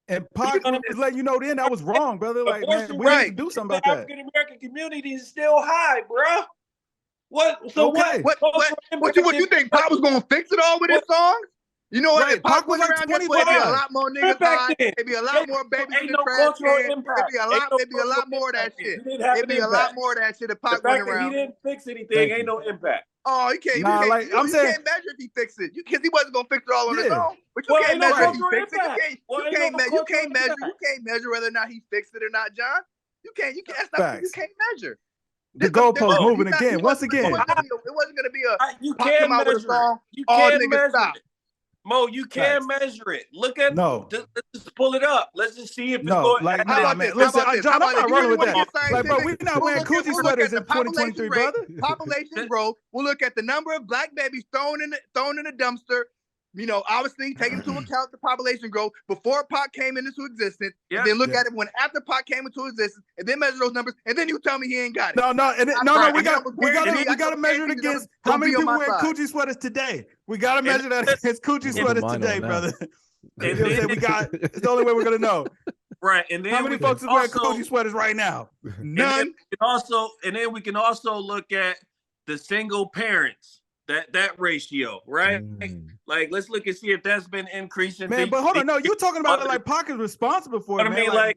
And Pac was letting you know then that was wrong, brother. Like, man, we need to do something about that. The African American community is still high, bro. What? So okay. What you think? Pac was gonna fix it all with his songs? You know what? Right. If Pac was around, guess what? It'd be a lot more niggas high. It'd be a lot more babies in the trash can. It'd be a lot more of that shit. It'd be a lot more of that shit if Pac went around. He didn't fix anything. Ain't no impact. Oh, you can't. Nah, you can't measure if he fixed it. Because he wasn't gonna fix it all on his own. But you can't measure if he fixed it. You can't measure whether or not he fixed it or not, John. You can't. That's not. You can't measure. The goalpost moving again. Once again, it wasn't gonna be a. You can't measure it. You can't measure it. Mo, you can't measure it. Look at let's just pull it up. Let's just see if it's going. Like, nah, man. Listen, John, I'm not running with that. Like, bro, we're not wearing coochie sweaters in 2023, brother. Population growth. We'll look at the number of black babies thrown in the dumpster. You know, obviously taking into account the population growth before Pac came into existence, and then look at it when after Pac came into existence, and then measure those numbers, and then you tell me he ain't got it. No, we got to measure it against how many people wear coochie sweaters today. We got to measure that against coochie sweaters today, brother. You know what I'm saying? It's the only way we're gonna know. Right, and then how many folks are wearing coochie sweaters right now? None. And then we can also look at the single parents. That ratio, right? Like, let's look and see if that's been increasing. Man, but hold on, no, you're talking about it like Pac is responsible for it, man. I mean, like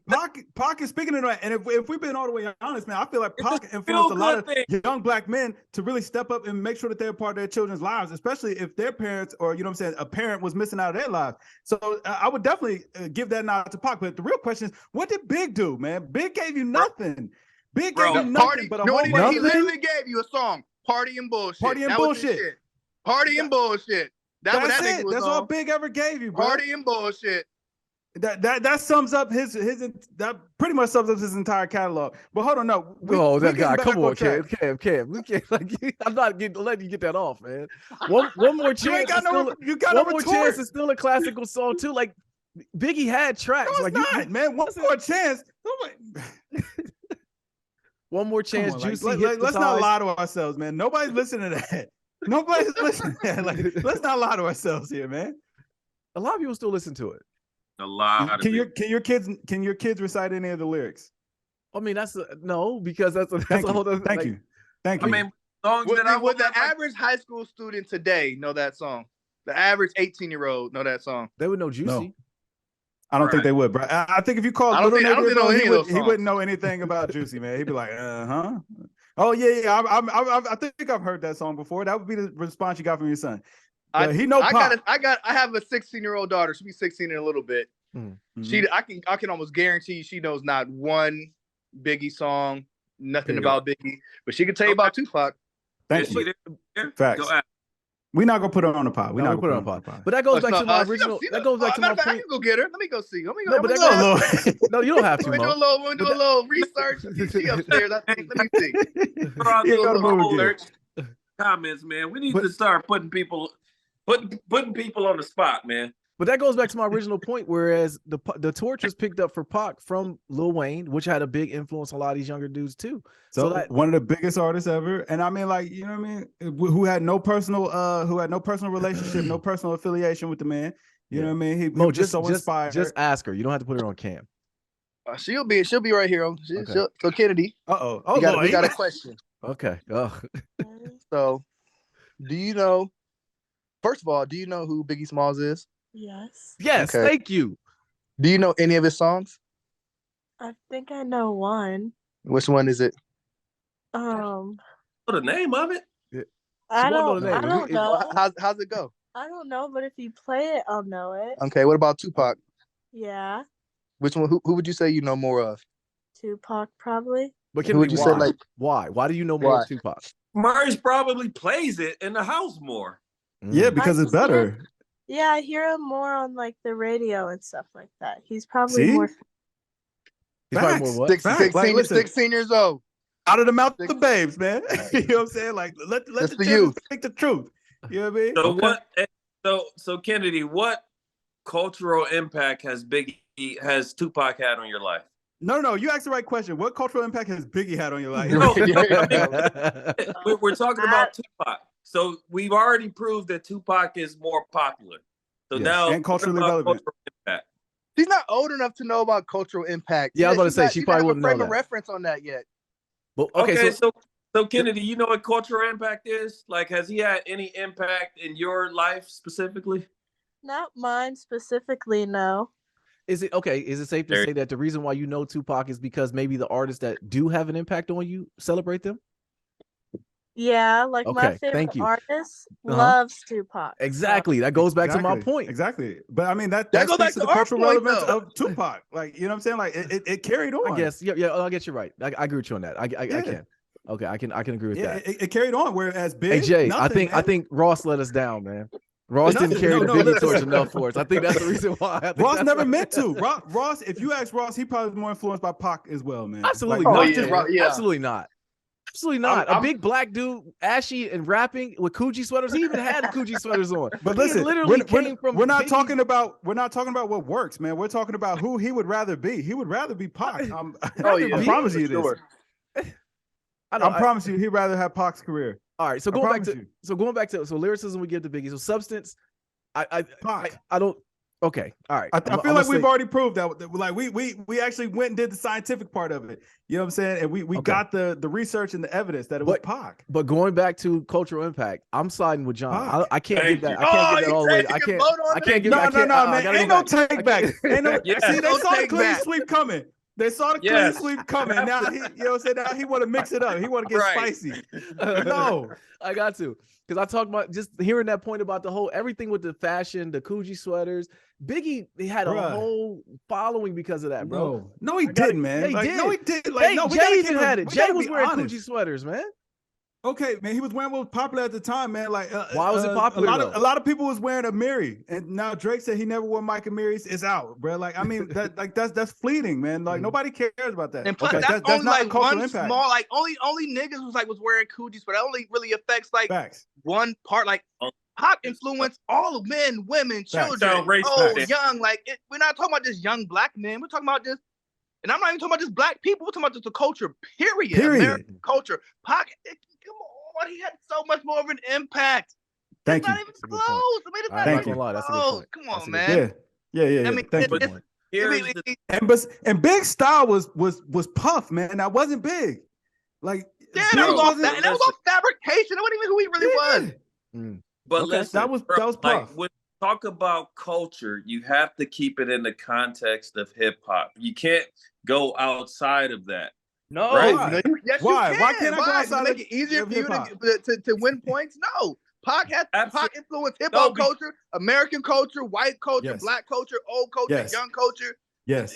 Pac is speaking to that. And if we've been all the way honest, man, I feel like Pac influenced a lot of young black men to really step up and make sure that they're part of their children's lives, especially if their parents or, you know what I'm saying, a parent was missing out of their lives. So I would definitely give that nod to Pac. But the real question is, what did Big do, man? Big gave you nothing. Big gave you nothing but a whole bunch. He literally gave you a song. Party and bullshit. Party and bullshit. Party and bullshit. That's it. That's all Big ever gave you, bro. Party and bullshit. That sums up that pretty much sums up his entire catalog. But hold on, no. That guy, come on, Cam. We can't I'm not letting you get that off, man. One more chance. You got one more chance is still a classical song too. Like Biggie had tracks. No, it's not, man. One more chance. One more chance, Juicy. Let's not lie to ourselves, man. Nobody's listening to that. Nobody's listening to that. Like, let's not lie to ourselves here, man. A lot of people still listen to it. A lot. Can your kids recite any of the lyrics? I mean, no, because that's a whole other. Thank you. I mean, songs would the average high school student today know that song? The average 18-year-old know that song? They would know Juicy. No. I don't think they would, bro. I think if you called Little Nigga, he wouldn't know anything about Juicy, man. He'd be like, oh yeah. I think I've heard that song before. That would be the response you got from your son. I have a 16-year-old daughter. She'll be 16 in a little bit. Mm-hmm. I can almost guarantee she knows not one Biggie song, nothing about Biggie, but she can tell you about Tupac. Thank you. Facts. We're not gonna put her on the pod. We're not gonna put her on the pod. But that goes back to my original. That goes back to my point. I can go get her. Let me go see. No, you don't have to. We're doing a little research. She upstairs. I think. Let me see. Comments, man. We need to start putting people on the spot, man. But that goes back to my original point. Whereas the torch was picked up for Pac from Lil Wayne, which had a big influence on a lot of these younger dudes too. So that one of the biggest artists ever, and I mean, like, you know what I mean, who had no personal relationship, no personal affiliation with the man. You know what I mean? He was just so inspired. Just ask her. You don't have to put her on cam. She'll be right here. So Kennedy. Oh, we got a question. Okay. Oh. So, do you know? First of all, do you know who Biggie Smalls is? Yes. Yes. Okay. Thank you. Do you know any of his songs? I think I know one. Which one is it? Know the name of it? I don't know. How's it go? I don't know, but if you play it, I'll know it. Okay. What about Tupac? Yeah. Which one? Who would you say you know more of? Tupac, probably. But who would you say, like, why? Why do you know more of Tupac? Murray's probably plays it in the house more. Yeah, because it's better. Yeah, I hear him more on like the radio and stuff like that. He's probably more. He's probably more what? 16 years old. Out of the mouth of the babes, man. You know what I'm saying? Like, let the youth speak the truth. You know what I mean? So what? So Kennedy, what cultural impact has Tupac had on your life? No, you asked the right question. What cultural impact has Biggie had on your life? We're talking about Tupac. So we've already proved that Tupac is more popular. So now, and culturally relevant. Impact. She's not old enough to know about cultural impact. Yeah, I was about to say she probably wouldn't know that. Frame of reference on that yet. But okay, so Kennedy, you know what cultural impact is? Like, has he had any impact in your life specifically? Not mine specifically, no. Is it safe to say that the reason why you know Tupac is because maybe the artists that do have an impact on you celebrate them? Yeah, like my favorite artist loves Tupac. Exactly. That goes back to my point. Exactly. But I mean that goes back to the cultural relevance of Tupac. Like, you know what I'm saying? Like it carried on. I guess. Yeah. I guess you're right. I agree with you on that. I can. Okay, I can agree with that. It carried on. Whereas Big, hey Jay, I think Ross let us down, man. Ross didn't carry the Biggie torch enough for us. I think that's the reason why. Ross never meant to. Ross, if you ask Ross, he probably was more influenced by Pac as well, man. Absolutely not. Absolutely not. Absolutely not. A big black dude, ashy and rapping with Coogee sweaters. He even had the Coogee sweaters on. But listen, we're not talking about what works, man. We're talking about who he would rather be. He would rather be Pac. I promise you this. I promise you, he'd rather have Pac's career. All right, so going back to lyricism we give to Biggie. So substance, I don't. Okay, all right. I feel like we've already proved that. Like we actually went and did the scientific part of it. You know what I'm saying? And we got the research and the evidence that it was Pac. But going back to cultural impact, I'm siding with John. I can't get that. I can't get that all the way. I can't get that. No, man. Ain't no take back. Ain't no. See, they saw the clean sweep coming. They saw the clean sweep coming. Now he, you know what I'm saying? Now he want to mix it up. He want to get spicy. No, I got to. Because I talked about just hearing that point about the whole everything with the fashion, the Coogee sweaters. Biggie, he had a whole following because of that, bro. No, he didn't, man. Yeah, he did. No, he did. Like, no, Jay even had it. Jay was wearing Coogee sweaters, man. Okay, man, he was wearing what was popular at the time, man. Like, why was it popular? A lot of people was wearing a Miri, and now Drake said he never wore Mike Amiri's. It's out, bro. Like, I mean, that's fleeting, man. Like, nobody cares about that. And plus, that's only like one impact. Small, like only niggas was wearing Coogies, but that only really affects like one part. Like, Pac influenced all of men, women, children, old, young. Like, we're not talking about just young black men. We're talking about just. And I'm not even talking about just black people. We're talking about just the culture, period. American culture. Pac, come on, he had so much more of an impact. Thank you. Not even close. I mean, it's not even close. Come on, man. Yeah. I mean, thank you. And Big Style was Puff, man. That wasn't Big. Like, that was all fabrication. That wasn't even who he really was. But listen, that was Puff. Like, when you talk about culture, you have to keep it in the context of hip hop. You can't go outside of that. No, right? Yes, why? You can. Why can't I go outside? To make it easier for you to win points? No, Pac influenced hip hop culture, American culture, white culture, black culture, old culture, young culture,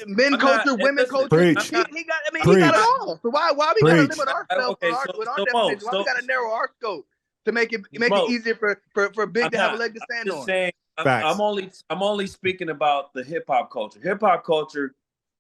men culture, women culture. He got it all. So why we gotta limit ourselves with our definition? Why we gotta narrow our scope to make it easier for Big to have a leg to stand on? Saying, I'm only speaking about the hip hop culture. Hip hop culture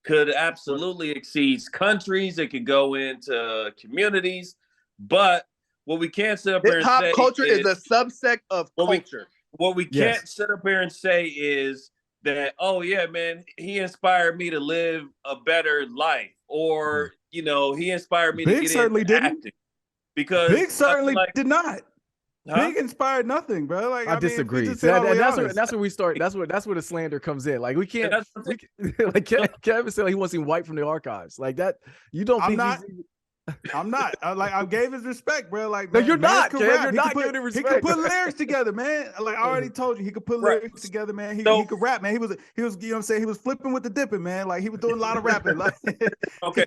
could absolutely exceed countries. It could go into communities, but what we can't sit up here and say hip hop culture is a subsect of culture. what we can't sit up here and say is that, oh yeah, man, he inspired me to live a better life, or you know, he inspired me Big to get certainly into didn't. acting. Because Big certainly did not. Huh? Big inspired nothing, bro. Like I disagree. Mean, that's where we start. That's where the slander comes in. Like we can't. Like Kevin said, he wants him wiped from the archives. Like that. You don't think I'm not. I gave his respect, bro. Like, no, man, you're not, Kev. You're not giving him respect. He could put lyrics together, man. Like I already told you, he could put lyrics together, man. He could rap, man. He was, you know what I'm saying? He was flipping with the dipping, man. Like he was doing a lot of rapping. Like, okay.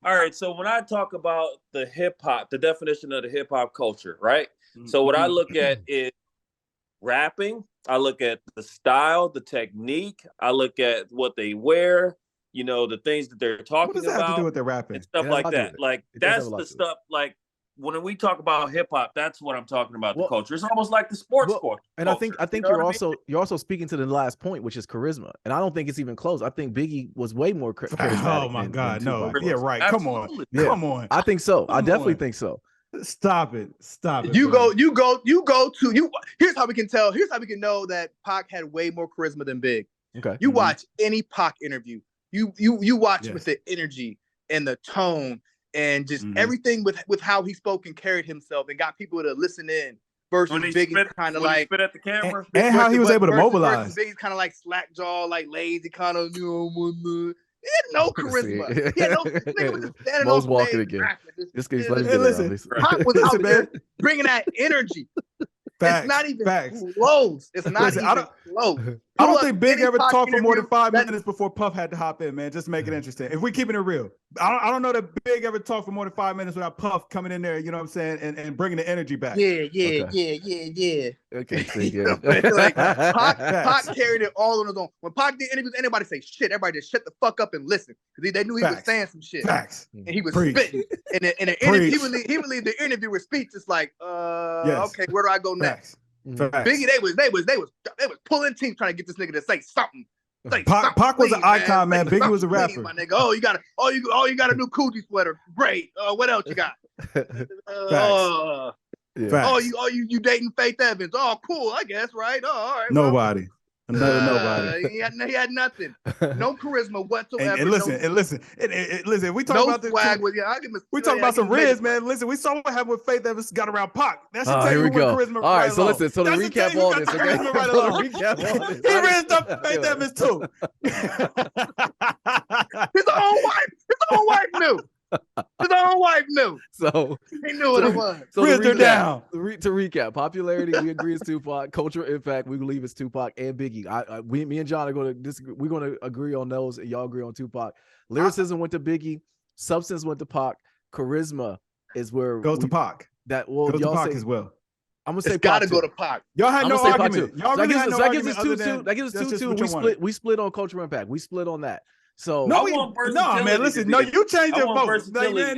All right. So when I talk about the hip hop, the definition of the hip hop culture, right? So what I look at is rapping. I look at the style, the technique. I look at what they wear. You know, the things that they're talking about. What does that have to do with their rapping? And stuff like that. Like that's the stuff. Like when we talk about hip hop, that's what I'm talking about. The culture. It's almost like the sports culture. And I think you're also speaking to the last point, which is charisma. And I don't think it's even close. I think Biggie was way more charismatic. Oh my God, no. Yeah, right. Absolutely. Come on. I think so. I definitely think so. Stop it. You go to here's how we can tell. Here's how we can know that Pac had way more charisma than Big. Okay. You watch any Pac interview. You watch with the energy and the tone and just everything with how he spoke and carried himself and got people to listen in. Versus Biggie kind of like spit at the camera, and how he was able to mobilize. Biggie's kind of like slack jaw, like lazy, kind of he had no charisma. He had no nigga was just standing on walking stage again. rapping. Listen, Pac was out there bringing that energy. It's not even close. It's not even close. I don't think Big ever talked for more than 5 minutes before Puff had to hop in, man. Just make it interesting. If we're keeping it real, I don't know that Big ever talked for more than 5 minutes without Puff coming in there, you know what I'm saying, and bringing the energy back. Yeah. Okay, so yeah. Like Pac carried it all on his own. When Pac did interviews, anybody say shit, everybody just shut the fuck up and listen. Because they knew he was saying some shit. Facts. And he was spitting. And the interview, he would leave the interviewer speechless like, okay, where do I go next? Biggie, they was pulling teeth trying to get this nigga to say something. Pac was an icon, man. Biggie was a rapper. Please, my nigga. Oh, you got a new Coogee sweater. Great. What else you got? You dating Faith Evans? Oh, cool. I guess, right? Oh, all right. Nobody. Nobody. He had nothing. No charisma whatsoever. And listen. We talk about swag this. with you. We talk about some Riz, man. Listen, we saw what happened with Faith Evans got around Pac. That should tell you what charisma. All right, so listen. So to recap all this, He rizzed up Faith Evans too. His own wife knew. His own wife knew. So he knew what it was. So to recap, popularity, we agree it's Tupac. Cultural impact, we believe it's Tupac and Biggie. Me and John are going to disagree. We're going to agree on those, and y'all agree on Tupac. Lyricism went to Biggie. Substance went to Pac. Charisma is where goes to Pac. Y'all to Pac say as well. I'm gonna say got to go to Pac. Y'all had no argument. Y'all really had no argument. That gives us 2-2. We split on cultural impact. We split on that. So no, man. Listen, you changed your vote. Like, man,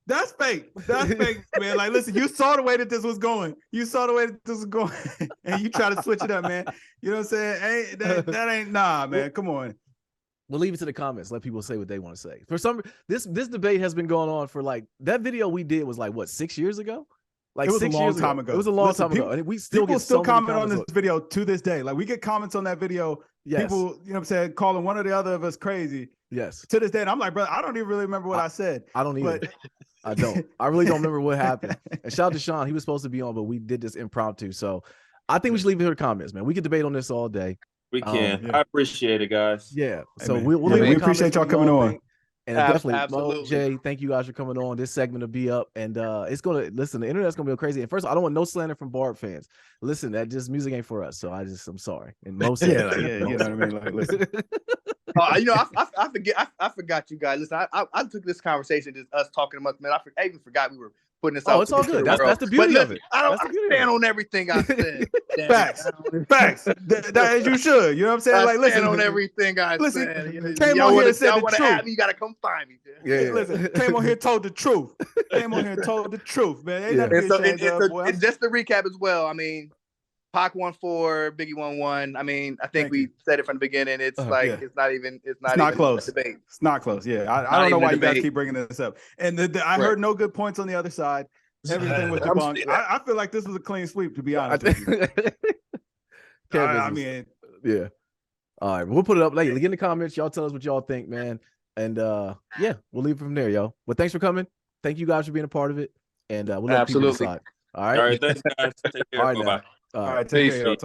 that's fake. That's fake, man. Like, listen, you saw the way that this was going. And you try to switch it up, man. You know what I'm saying? That ain't man. Come on. We'll leave it to the comments. Let people say what they want to say. For some, this debate has been going on for like that video we did was like what 6 years ago. Like it was 6 a long time ago. It was a long time ago, and we still get comment on this video to this day. Like we get comments on that video. Yes. People, you know what I'm saying, calling one or the other of us crazy. Yes. To this day, and I'm like, brother, I don't even really remember what I said. I don't either. I don't. I really don't remember what happened. And shout out to Sean. He was supposed to be on, but we did this impromptu. So I think we should leave it to the comments, man. We could debate on this all day. We can. I appreciate it, guys. Yeah. So hey, we appreciate y'all coming on. And definitely, Mo, Jay, thank you guys for coming on. This segment will be up, and it's gonna listen. The internet's gonna be crazy. And first of all, I don't want no slander from Barb fans. Listen, that just music ain't for us. So I'm sorry. And most you know what I mean. Like, listen. I forgot you guys. Listen, I took this conversation just us talking amongst man. I even forgot we were putting this out. Oh, it's all good. That's the beauty of it. I stand on everything I said. Facts. That as you should. You know what I'm saying? Like, listen on everything I said. Came on here and said the truth. You gotta come find me. Yeah. Listen, came on here told the truth. Came on here told the truth, man. Ain't nothing to be ashamed of, boy. And just to recap as well. I mean, Pac 1-4, Biggie 1-1. I mean, I think we said it from the beginning. It's it's not even close. A debate. It's not close. Yeah, I don't know why you guys keep bringing this up. And I heard no good points on the other side. Everything was debunked. I feel like this was a clean sweep, to be honest with you. I mean, yeah. All right, we'll put it up later. Get in the comments. Y'all tell us what y'all think, man. And yeah, we'll leave it from there, yo. But thanks for coming. Thank you guys for being a part of it. And we'll let people decide. All right. All right. Thanks, guys. Take care. All right, Bye-bye. now. all right, take care.